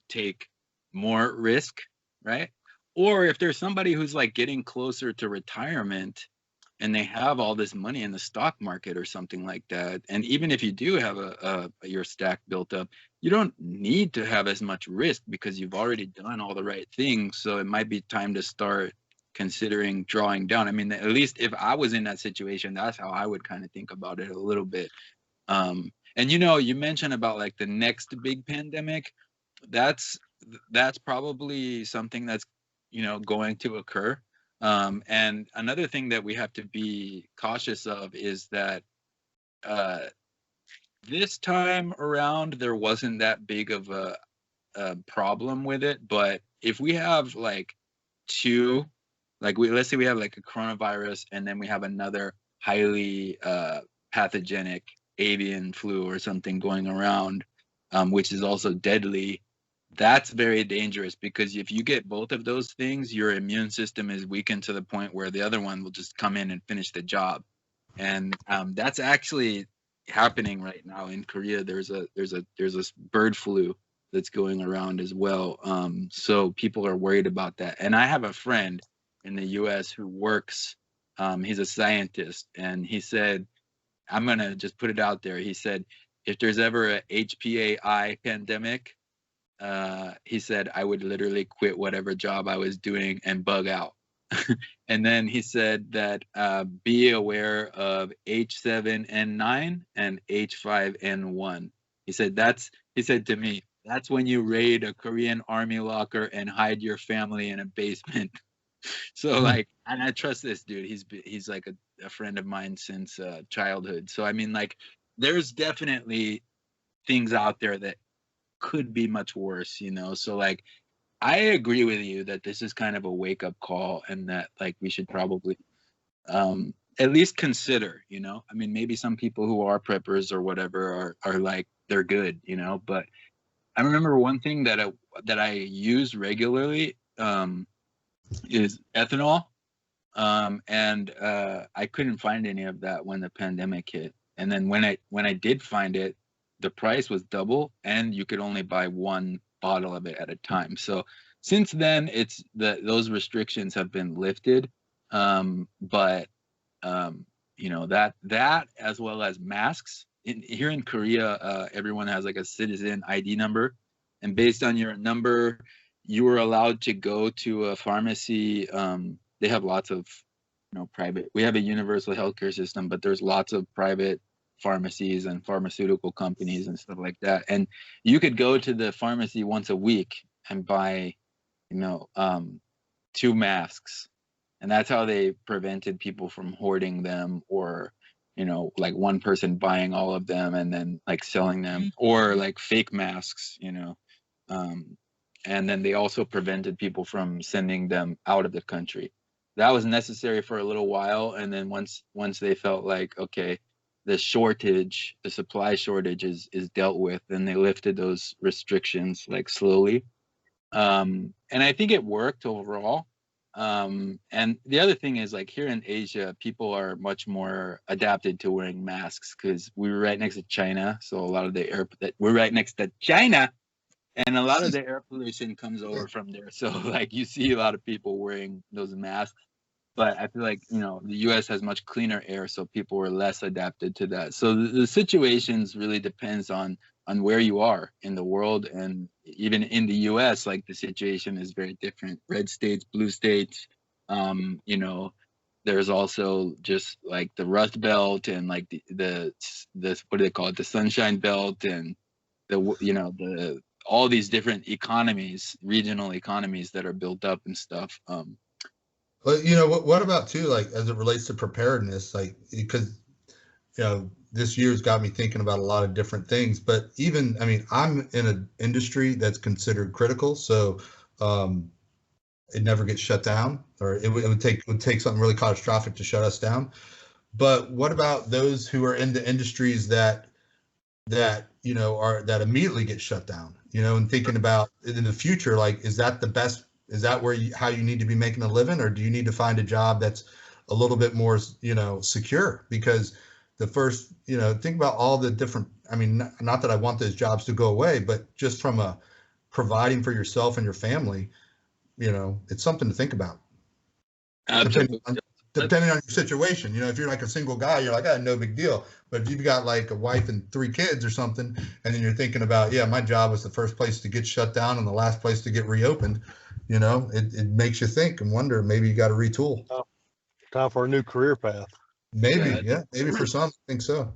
take more risk, right? Or if there's somebody who's like getting closer to retirement and they have all this money in the stock market or something like that, and even if you do have your stack built up, you don't need to have as much risk because you've already done all the right things. So it might be time to start considering drawing down. I mean, at least if I was in that situation, that's how I would kind of think about it a little bit. And you know, you mentioned about like the next big pandemic. That's probably something that's, you know, going to occur. And another thing that we have to be cautious of is that this time around there wasn't that big of a problem with it. But if we have like two, like let's say we have like a coronavirus and then we have another highly pathogenic avian flu or something going around, which is also deadly. That's very dangerous because if you get both of those things, your immune system is weakened to the point where the other one will just come in and finish the job. And that's actually happening right now in Korea. There's a bird flu that's going around as well. So people are worried about that. And I have a friend in the US who works, he's a scientist, and he said, I'm going to just put it out there. He said, if there's ever a HPAI pandemic, he said, I would literally quit whatever job I was doing and bug out. And then he said that be aware of H7N9 and H5N1. He said to me, that's when you raid a Korean army locker and hide your family in a basement. So like, and I trust this dude. He's like a friend of mine since childhood. So I mean, like, there's definitely things out there that could be much worse, you know. So like, I agree with you that this is kind of a wake up call, and that like we should probably at least consider, you know. I mean, maybe some people who are preppers or whatever are like, they're good, you know. But I remember one thing that I use regularly is ethanol, and I couldn't find any of that when the pandemic hit. And then when I did find it, the price was double, and you could only buy one bottle of it at a time. So since then, it's those restrictions have been lifted. But you know, that as well as masks. Here in Korea, everyone has like a citizen ID number, and based on your number, you are allowed to go to a pharmacy. They have lots of, you know, private. We have a universal healthcare system, but there's lots of private pharmacies and pharmaceutical companies and stuff like that. And you could go to the pharmacy once a week and buy, you know, 2 masks, and that's how they prevented people from hoarding them, or, you know, like one person buying all of them and then like selling them, or like fake masks, you know. And then they also prevented people from sending them out of the country. That was necessary for a little while, and then once they felt like, okay, the supply shortage is dealt with, then they lifted those restrictions like slowly. And I think it worked overall. And the other thing is, like, here in Asia, people are much more adapted to wearing masks because we were right next to China. So a lot of the we're right next to China, and a lot of the air pollution comes over from there. So like you see a lot of people wearing those masks. But I feel like, you know, the U.S. has much cleaner air, so people were less adapted to that. So the situations really depends on where you are in the world, and even in the U.S., like the situation is very different. Red states, blue states. You know, there's also just like the Rust Belt and like the what do they call it? The Sunshine Belt, and the all these different economies, regional economies that are built up and stuff. But you know, what about too, like as it relates to preparedness, like, because, you know, this year's got me thinking about a lot of different things. But even, I mean, I'm in an industry that's considered critical, so it never gets shut down, or it would take something really catastrophic to shut us down. But what about those who are in the industries that you know that immediately get shut down? You know, and thinking about in the future, like, is that the best? Is that how you need to be making a living, or do you need to find a job that's a little bit more, you know, secure? Because the first, you know, think about all the different, I mean, not that I want those jobs to go away, but just from a providing for yourself and your family, you know, it's something to think about. Depending on your situation. You know, if you're like a single guy, you're like, no big deal. But if you've got like a wife and 3 kids or something, and then you're thinking about, yeah, my job was the first place to get shut down and the last place to get reopened, you know, it makes you think and wonder, maybe you got to retool. Time for a new career path. Maybe, yeah, maybe for some, I think so.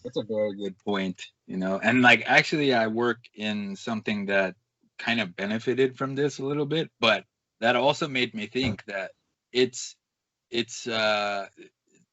That's a very good point, you know. And like, actually, I work in something that kind of benefited from this a little bit, but that also made me think that it's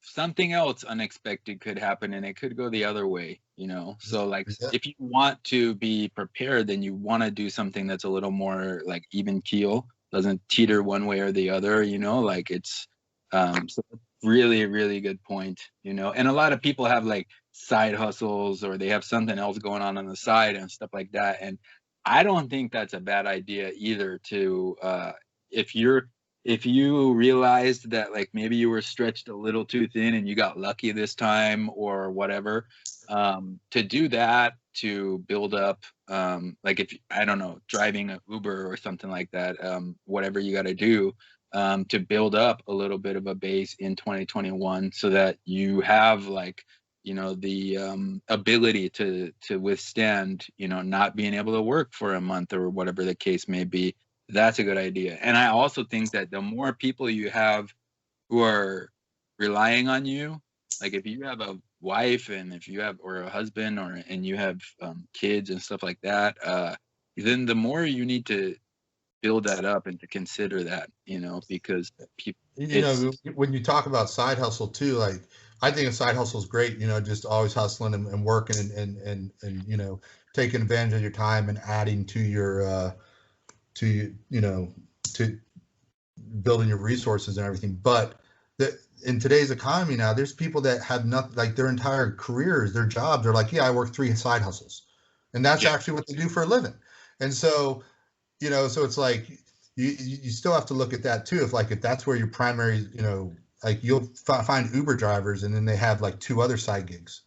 something else unexpected could happen, and it could go the other way, you know. So like, if you want to be prepared, then you want to do something that's a little more like even keel, doesn't teeter one way or the other, you know. Like, it's so really, really good point, you know. And a lot of people have like side hustles, or they have something else going on the side and stuff like that, and I don't think that's a bad idea either. To if you realized that like maybe you were stretched a little too thin and you got lucky this time or whatever, to do that, to build up, like, if, I don't know, driving an Uber or something like that, whatever you got to do, to build up a little bit of a base in 2021, so that you have, like, you know, the ability to withstand, you know, not being able to work for a month or whatever the case may be. That's a good idea. And I also think that the more people you have who are relying on you, like if you have a wife and if you have, or a husband, and you have kids and stuff like that, then the more you need to build that up and to consider that, you know, because people, you know, when you talk about side hustle too, like, I think a side hustle is great, you know, just always hustling and working and you know, taking advantage of your time and adding to your to building your resources and everything. But in today's economy now, there's people that have nothing, like their entire careers, their jobs are like, yeah, I work 3 side hustles, and that's actually what they do for a living. And so, you know, so it's like you still have to look at that too. If that's where your primary, you know, like you'll find Uber drivers and then they have like 2 other side gigs,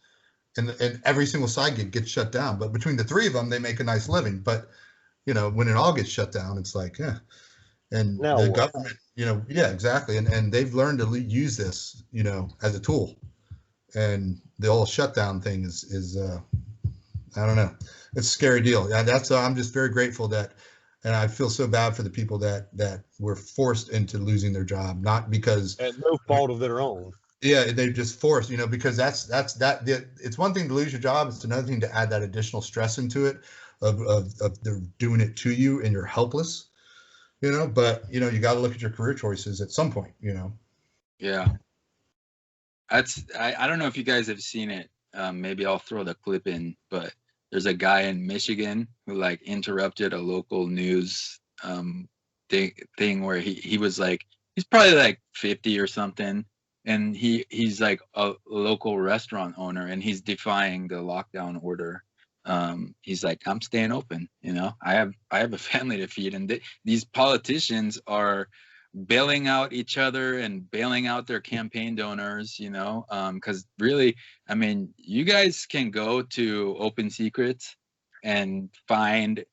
and every single side gig gets shut down. But between the 3 of them, they make a nice living. But when it all gets shut down, it's like, yeah. And Now the what? government, yeah, exactly. And they've learned to use this, as a tool. And the whole shutdown thing is I don't know. It's a scary deal. Yeah, I'm just very grateful and I feel so bad for the people that were forced into losing their job, not because At no fault of their own. yeah, they're just forced, because it's one thing to lose your job. It's another thing to add that additional stress into it of they're doing it to you and you're helpless, but you got to look at your career choices at some point, Yeah. I don't know if you guys have seen it. Maybe I'll throw the clip in, but there's a guy in Michigan who like interrupted a local news thing where he was like, he's probably like 50 or something, and he's like a local restaurant owner, and he's defying the lockdown order. He's like, I'm staying open, I have a family to feed, and these politicians are bailing out each other and bailing out their campaign donors, because really, I mean, you guys can go to Open Secrets and find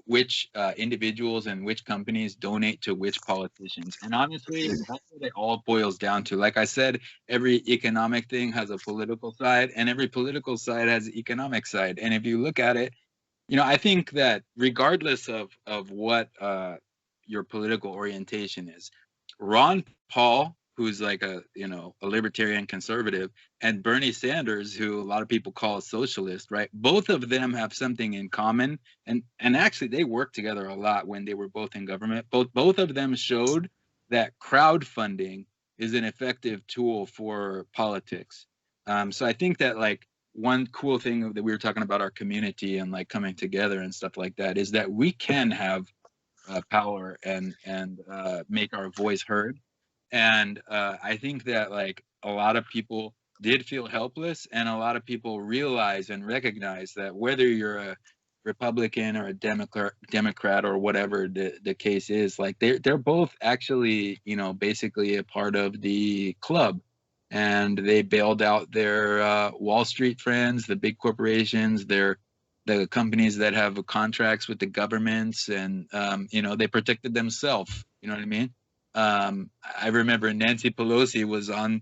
which individuals and which companies donate to which politicians. And honestly, that's what it all boils down to. Like I said, every economic thing has a political side, and every political side has an economic side. And if you look at it, I think that regardless of what your political orientation is, Ron Paul, who's like a libertarian conservative, and Bernie Sanders, who a lot of people call a socialist, right? Both of them have something in common, and actually they worked together a lot when they were both in government. Both of them showed that crowdfunding is an effective tool for politics. So I think that like one cool thing that we were talking about our community and like coming together and stuff like that is that we can have power and make our voice heard. And I think that like a lot of people did feel helpless, and a lot of people realize and recognize that whether you're a Republican or a Democrat or whatever the case is, like they're both actually basically a part of the club, and they bailed out their Wall Street friends, the big corporations, the companies that have contracts with the governments, and they protected themselves. You know what I mean? I remember Nancy Pelosi was on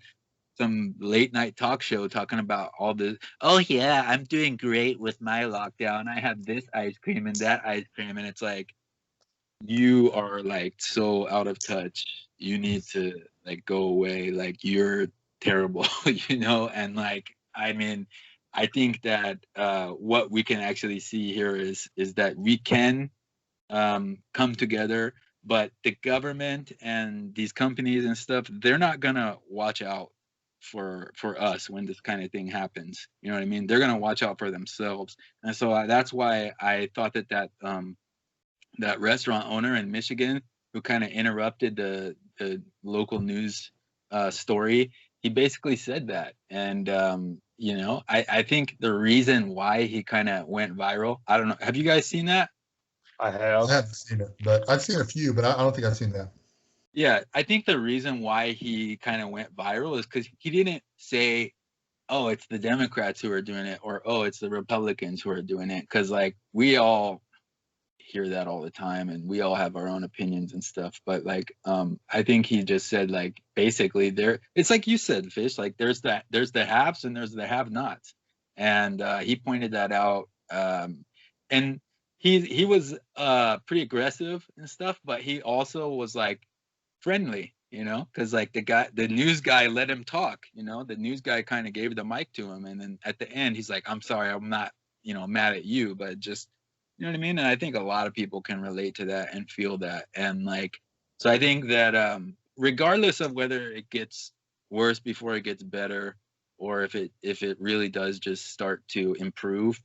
some late night talk show talking about all this. Oh yeah, I'm doing great with my lockdown. I have this ice cream and that ice cream, and it's like, you are like so out of touch. You need to like go away. Like you're terrible, and like, I mean, I think that what we can actually see here is that we can come together, but the government and these companies and stuff, they're not gonna watch out for us when this kind of thing happens. You know what I mean? They're gonna watch out for themselves, and so that's why I thought that restaurant owner in Michigan who kind of interrupted the local news story, he basically said that. And I think the reason why he kind of went viral, I don't know, have you guys seen that? I have. I haven't seen it, but I've seen a few, but I don't think I've seen that. Yeah, I think the reason why he kind of went viral is because he didn't say, oh, it's the Democrats who are doing it, or oh, it's the Republicans who are doing it, because like we all hear that all the time and we all have our own opinions and stuff. But like I think he just said, like, basically it's like you said, Fish, like there's the haves and there's the have-nots, and he pointed that out, and he was pretty aggressive and stuff, but he also was like friendly, because like the news guy let him talk. The news guy kind of gave the mic to him, and then at the end he's like, I'm sorry, I'm not mad at you, but just, you know what I mean? And I think a lot of people can relate to that and feel that. And like, so I think that regardless of whether it gets worse before it gets better, or if it really does just start to improve,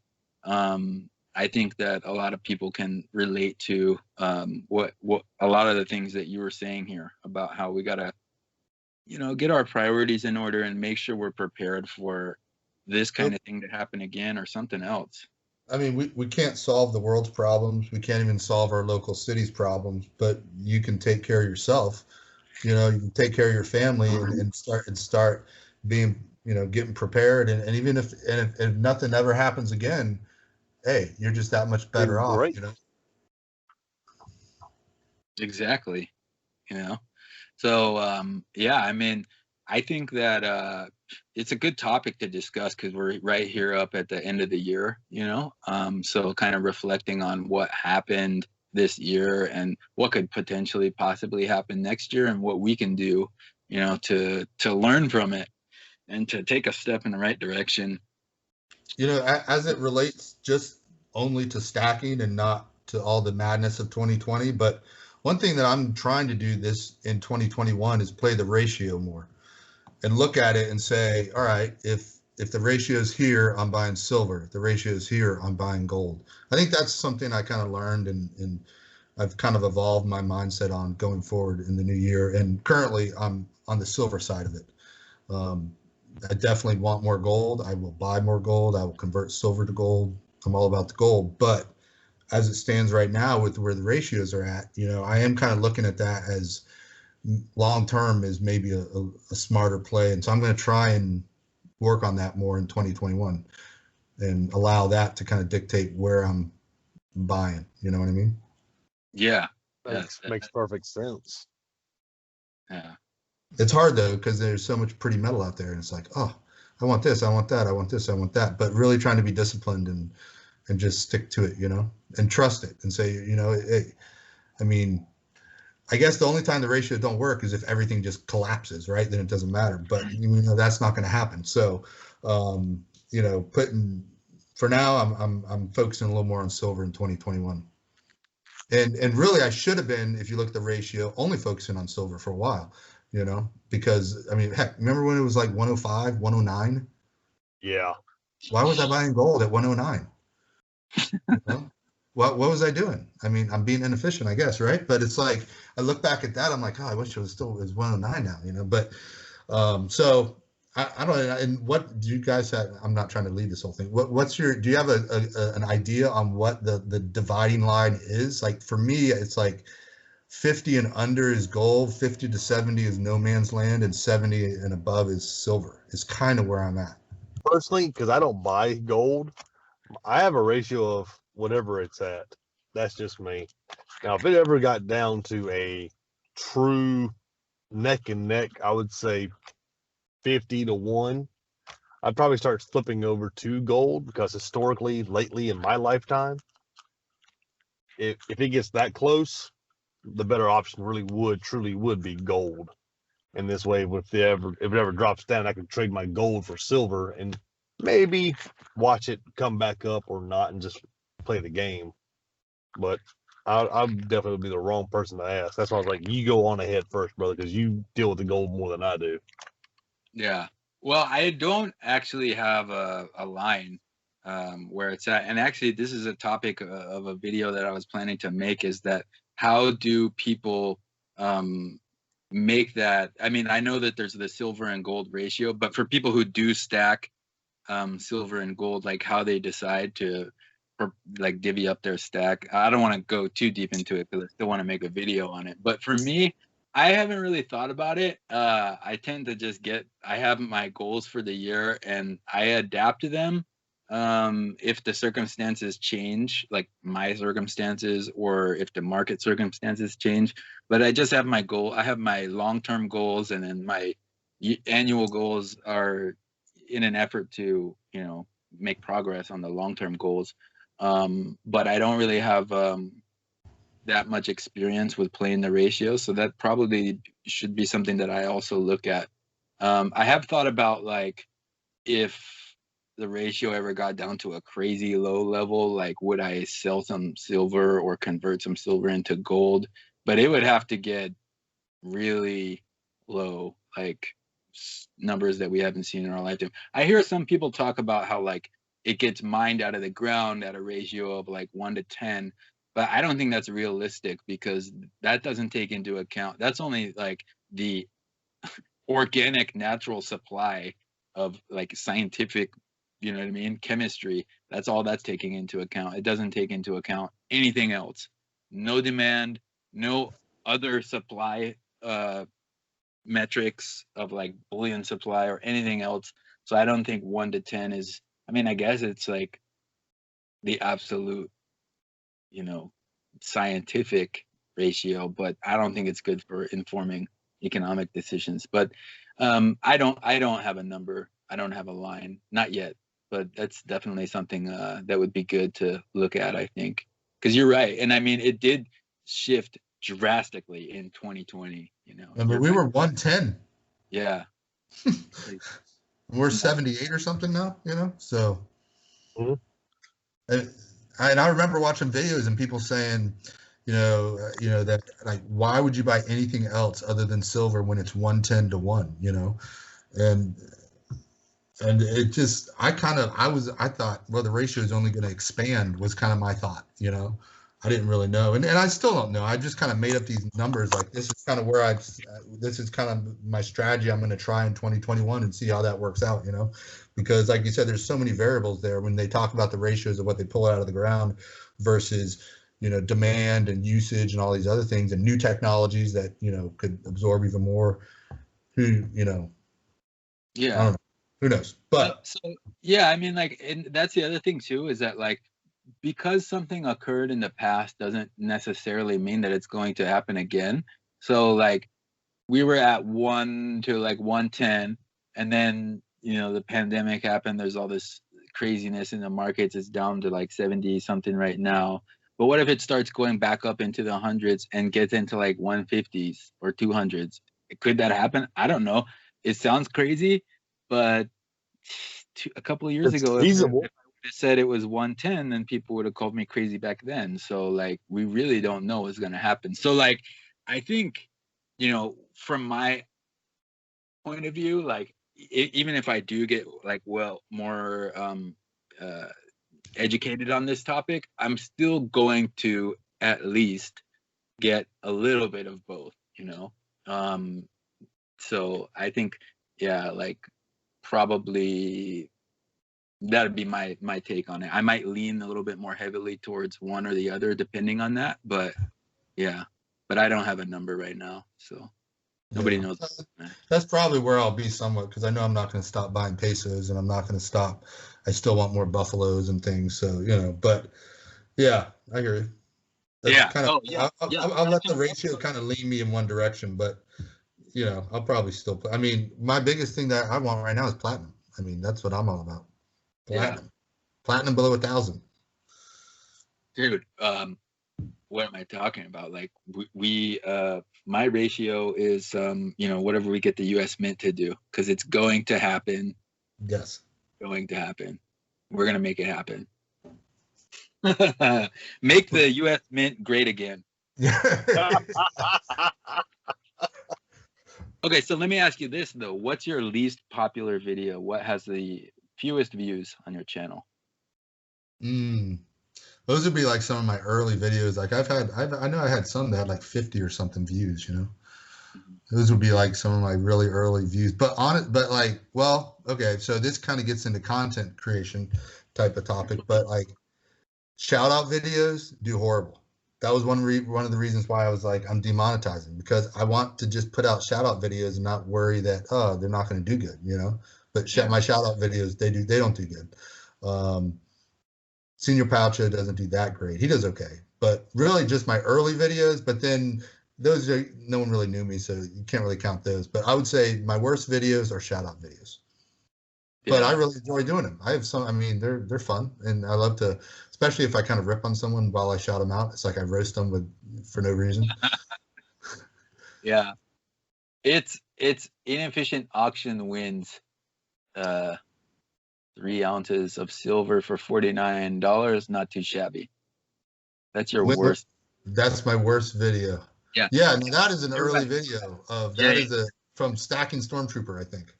I think that a lot of people can relate to what a lot of the things that you were saying here about how we gotta, get our priorities in order and make sure we're prepared for this kind of thing to happen again or something else. I mean, we can't solve the world's problems. We can't even solve our local city's problems, but you can take care of yourself. You can take care of your family and start being, getting prepared. And even if nothing ever happens again, hey, you're just that much better off. Great. Exactly. You know, so yeah, I mean, I think that it's a good topic to discuss because we're right here up at the end of the year, you know. So kind of reflecting on what happened this year and what could potentially possibly happen next year and what we can do, you know, to learn from it and to take a step in the right direction. You know, as it relates just only to stacking and not to all the madness of 2020, but one thing that I'm trying to do this in 2021 is play the ratio more and look at it and say, all right, if the ratio is here, I'm buying silver. If the ratio is here, I'm buying gold. I think that's something I kind of learned and I've kind of evolved my mindset on going forward in the new year. And currently, I'm on the silver side of it. Um, I definitely want more gold. I will buy more gold. I will convert silver to gold. I'm all about the gold. But as it stands right now with where the ratios are at, you know, I am kind of looking at that as long term is maybe a smarter play. And so I'm going to try and work on that more in 2021 and allow that to kind of dictate where I'm buying. You know what I mean? Yeah. Makes perfect sense. Yeah. It's hard though, because there's so much pretty metal out there and it's like, oh, I want this, I want that, I want this, I want that. But really trying to be disciplined and just stick to it, you know, and trust it and say, you know, I mean, I guess the only time the ratio don't work is if everything just collapses, right? Then it doesn't matter. But you know that's not going to happen. So, you know, for now, I'm focusing a little more on silver in 2021. And really, I should have been, if you look at the ratio, only focusing on silver for a while, you know, because I mean, heck, remember when it was like 105, 109? Yeah. Why was I buying gold at 109? You know? What was I doing? I mean, I'm being inefficient, I guess, right? But it's like I look back at that, I'm like, oh, I wish it was 109 now, you know. But so I don't know. And what do you guys have? I'm not trying to lead this whole thing. What's your? Do you have an idea on what the dividing line is? Like for me, it's like 50 and under is gold, 50 to 70 is no man's land, and 70 and above is silver. Is kind of where I'm at. Personally, because I don't buy gold, I have a ratio of whatever it's at. That's just me. Now, if it ever got down to a true neck and neck, I would say 50 to 1. I'd probably start flipping over to gold because historically, lately in my lifetime, if it gets that close, the better option truly would be gold. And this way, if it ever drops down, I can trade my gold for silver and maybe watch it come back up or not and just play the game. But I'll definitely be the wrong person to ask. That's why I was like, you go on ahead first, brother, because you deal with the gold more than I do. Yeah. Well, I don't actually have a line where it's at. And actually, this is a topic of a video that I was planning to make is that how do people make that? I mean, I know that there's the silver and gold ratio, but for people who do stack silver and gold, like how they decide to like divvy up their stack. I don't want to go too deep into it because I still want to make a video on it. But for me, I haven't really thought about it. I tend to just I have my goals for the year and I adapt to them. If the circumstances change, like my circumstances, or if the market circumstances change, but I just have my goal. I have my long-term goals, and then my annual goals are in an effort to, you know, make progress on the long-term goals. But I don't really have that much experience with playing the ratio, so that probably should be something that I also look at. I have thought about like if the ratio ever got down to a crazy low level, like would I sell some silver or convert some silver into gold? But it would have to get really low, like numbers that we haven't seen in our lifetime. I hear some people talk about how like it gets mined out of the ground at a ratio of like 1 to 10, but I don't think that's realistic because that doesn't take into account, that's only like the organic natural supply of like scientific, you know what I mean, chemistry. That's all that's taking into account. It doesn't take into account anything else. No demand, no other supply metrics of like bullion supply or anything else. So I don't think 1 to 10 is, I mean, I guess it's like the absolute, you know, scientific ratio, but I don't think it's good for informing economic decisions. But I don't have a number. I don't have a line, not yet. But that's definitely something that would be good to look at, I think, because you're right. And I mean, it did shift drastically in 2020. You know, Remember, we were 110. yeah. We're 78 or something now. You know, so. Mhm. And I remember watching videos and people saying, you know that like, why would you buy anything else other than silver when it's 110 to 1? You know, and it just, I thought, well, the ratio is only going to expand, was kind of my thought. You know, I didn't really know, and I still don't know. I just kind of made up these numbers. Like, this is kind of where this is kind of my strategy. I'm going to try in 2021 and see how that works out. You know, because like you said, there's so many variables there when they talk about the ratios of what they pull out of the ground versus, you know, demand and usage and all these other things and new technologies that, you know, could absorb even more. You know, Yeah. I don't know. Who knows? But so yeah, I mean, like, and that's the other thing too, is that, like, because something occurred in the past doesn't necessarily mean that it's going to happen again. So, like, we were at 1 to like 110, and then, you know, the pandemic happened. There's all this craziness in the markets. It's down to like 70 something right now. But what if it starts going back up into the hundreds and gets into like 150s or 200s? Could that happen? I don't know. It sounds crazy, but a couple of years It's ago, feasible. if I would have said it was 110, then people would have called me crazy back then. So, like, we really don't know what's going to happen. So, like, I think, you know, from my point of view, like, even if I do get, like, well, more educated on this topic, I'm still going to at least get a little bit of both, you know? So I think, yeah, like, probably that'd be my take on it. I might lean a little bit more heavily towards one or the other, depending on that. But yeah, but I don't have a number right now, so nobody knows. That's probably where I'll be somewhat, because I know I'm not going to stop buying pesos, and I'm not going to stop. I still want more buffaloes and things. So, you know, but yeah, I hear you. That's Yeah. kind of, yeah. I'll let the ratio kind of lean me in one direction, but, you know, I'll probably still. I mean, my biggest thing that I want right now is platinum. I mean, that's what I'm all about. Platinum. Platinum below 1,000. Dude, what am I talking about? Like, we my ratio is you know, whatever we get the US Mint to do, because it's going to happen. Yes. Going to happen. We're gonna make it happen. Make the US Mint great again. Okay, so let me ask you this though. What's your least popular video? What has the fewest views on your channel? Those would be like some of my early videos. Like, I know I had some that had like 50 or something views, you know. Those would be like some of my really early views. But like, well, okay, so this kind of gets into content creation type of topic, but like, shout out videos do horrible. That was one of the reasons why I was like, I'm demonetizing, because I want to just put out shout out videos and not worry that, oh, they're not going to do good, you know. But my shout out videos, they don't do good. Senior Poucho doesn't do that great. He does okay, but really just my early videos. But then those are, no one really knew me, so you can't really count those. But I would say my worst videos are shout out videos. But I really enjoy doing them. I have some. I mean, they're fun, and I love to, especially if I kind of rip on someone while I shout them out. It's like I roast them for no reason. Yeah, it's Inefficient Auction wins 3 ounces of silver for $49. Not too shabby. That's your worst. That's my worst video. Yeah. Yeah, no, that is an early video of that. Is from Stacking Stormtrooper, I think.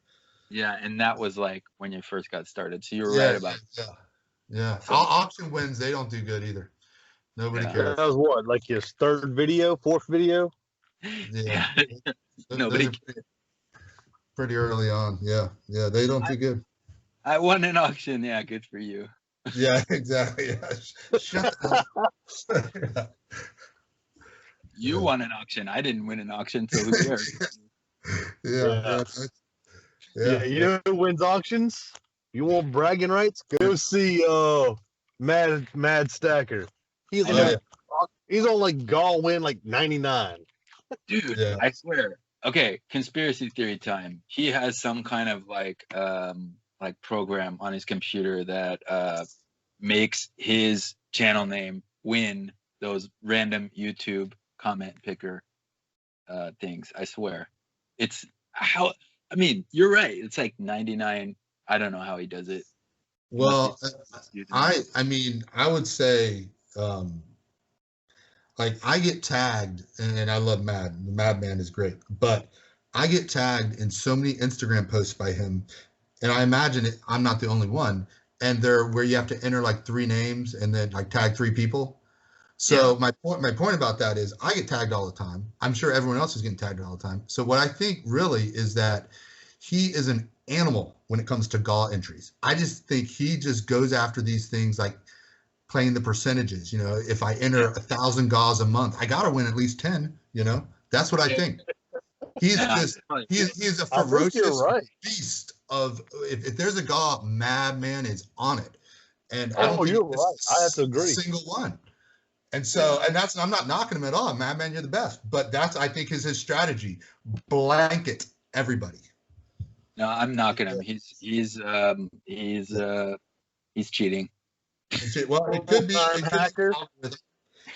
Yeah, and that was like when you first got started. So you're right about it. Yeah. Auction wins, they don't do good either. Nobody cares. That was what, like his third video, fourth video? Yeah. Nobody pretty early on. Yeah. Yeah, they don't do good. I won an auction. Yeah, good for you. Yeah, exactly. Yeah. Shut up. You won an auction. I didn't win an auction, so who cares? Yeah, you know who wins auctions? You want bragging rights? Go see Mad Stacker. He's like He's on like gall win like 99. Dude, Yeah. I swear. Okay, conspiracy theory time. He has some kind of like program on his computer that makes his channel name win those random YouTube comment picker things. I swear. It's how I mean, you're right. It's like 99. I don't know how he does it. Well, Dude, I mean, I would say, like I get tagged, and I love Mad. The Madman is great, but I get tagged in so many Instagram posts by him, and I imagine I'm not the only one. And they're where you have to enter like 3 names and then like tag 3 people. So my point about that is I get tagged all the time. I'm sure everyone else is getting tagged all the time. So what I think really is that he is an animal when it comes to GAW entries. I just think he just goes after these things like playing the percentages. You know, if I enter 1,000 GAWs a month, I gotta win at least 10. You know, that's what I think. He's just he's a ferocious beast of if there's a GAW, Madman is on it. And I don't think you're right. I have to agree. Single one. And so, and that's, I'm not knocking him at all. Madman, you're the best. But that's, I think, is his strategy. Blanket everybody. No, I'm knocking him. He's cheating. Well, it could be.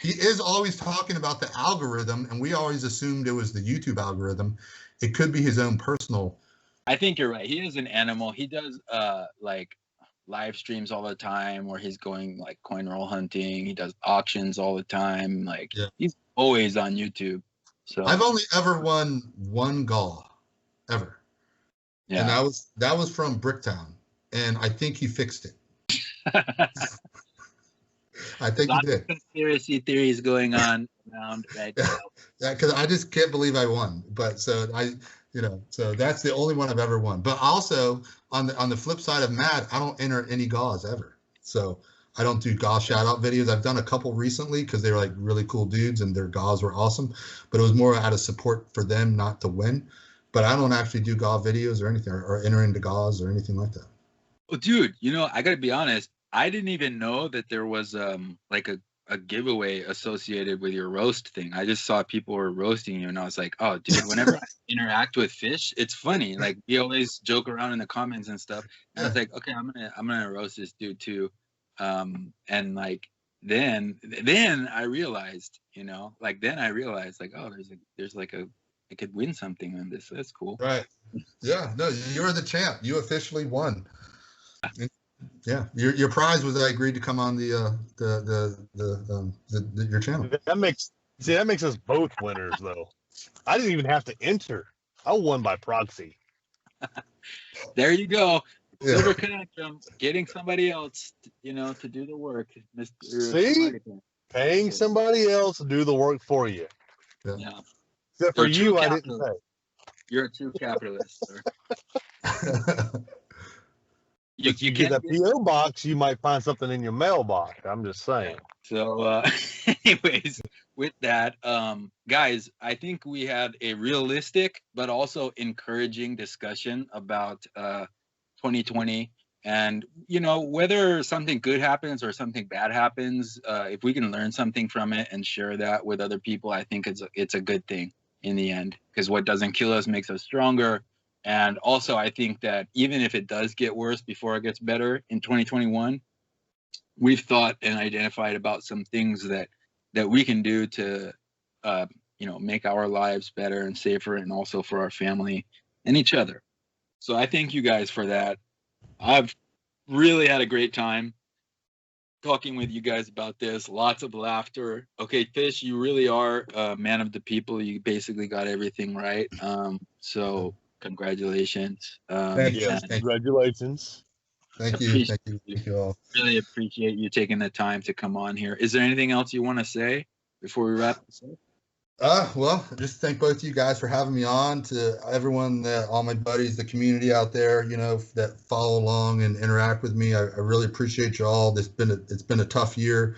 He is always talking about the algorithm, and we always assumed it was the YouTube algorithm. It could be his own personal. I think you're right. He is an animal. He does like live streams all the time where he's going like coin roll hunting. He does auctions all the time. Like he's always on YouTube. So I've only ever won 1 GAW ever. Yeah. And that was from Bricktown. And I think he fixed it. I think he did. Conspiracy theories going on around right now. Yeah, because I just can't believe I won. But so so that's the only one I've ever won. But also on the flip side of Mad, I don't enter any GAWs ever. So I don't do GAW shout out videos. I've done a couple recently because they were like really cool dudes and their GAWs were awesome. But it was more out of support for them, not to win. But I don't actually do GAW videos or anything or enter into GAWs or anything like that. Well, dude, I gotta be honest. I didn't even know that there was like a giveaway associated with your roast thing. I just saw people were roasting you, and I was like, oh, dude, whenever I interact with Fish, it's funny. Like we always joke around in the comments and stuff. And I was like, okay, I'm gonna roast this dude too. And like then I realized, like, oh, there's like I could win something on this. So that's cool. Right. Yeah. No, you're the champ. You officially won. Yeah, your prize was I agreed to come on your channel. That makes us both winners though. I didn't even have to enter. I won by proxy. There you go. Yeah. Silver Conundrum, getting somebody else, to do the work. Mr. See, paying somebody else to do the work for you. Yeah. Except for you, I didn't pay. You're a true capitalist, sir. You get a PO box, you might find something in your mailbox. I'm just saying. So, anyways, with that, guys, I think we had a realistic but also encouraging discussion about 2020. And, whether something good happens or something bad happens, if we can learn something from it and share that with other people, I think it's a good thing in the end. Because what doesn't kill us makes us stronger. And also, I think that even if it does get worse before it gets better in 2021, we've thought and identified about some things that we can do to, make our lives better and safer, and also for our family and each other. So I thank you guys for that. I've really had a great time talking with you guys about this. Lots of laughter. Okay, Fish, you really are a man of the people. You basically got everything right. So congratulations. Thank you. Congratulations. Thank you. Thank you all. Really appreciate you taking the time to come on here. Is there anything else you want to say before we wrap this up? Well, just thank both of you guys for having me on. To everyone, all my buddies, the community out there, that follow along and interact with me. I really appreciate you all. It's been a tough year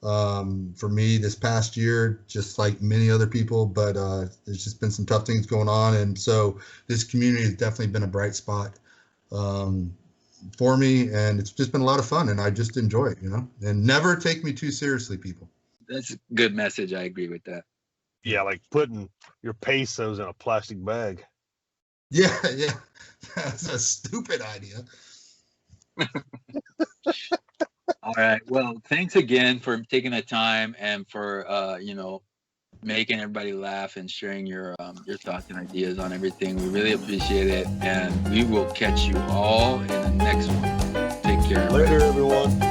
for me this past year, just like many other people, but there's just been some tough things going on. And so this community has definitely been a bright spot for me, and it's just been a lot of fun, and I just enjoy it, and never take me too seriously, people. That's a good message. I agree with that. Yeah, like putting your pesos in a plastic bag. Yeah, yeah. That's a stupid idea. All right. Well, thanks again for taking the time and for making everybody laugh and sharing your thoughts and ideas on everything. We really appreciate it, and we will catch you all in the next one. Take care. Later, everyone.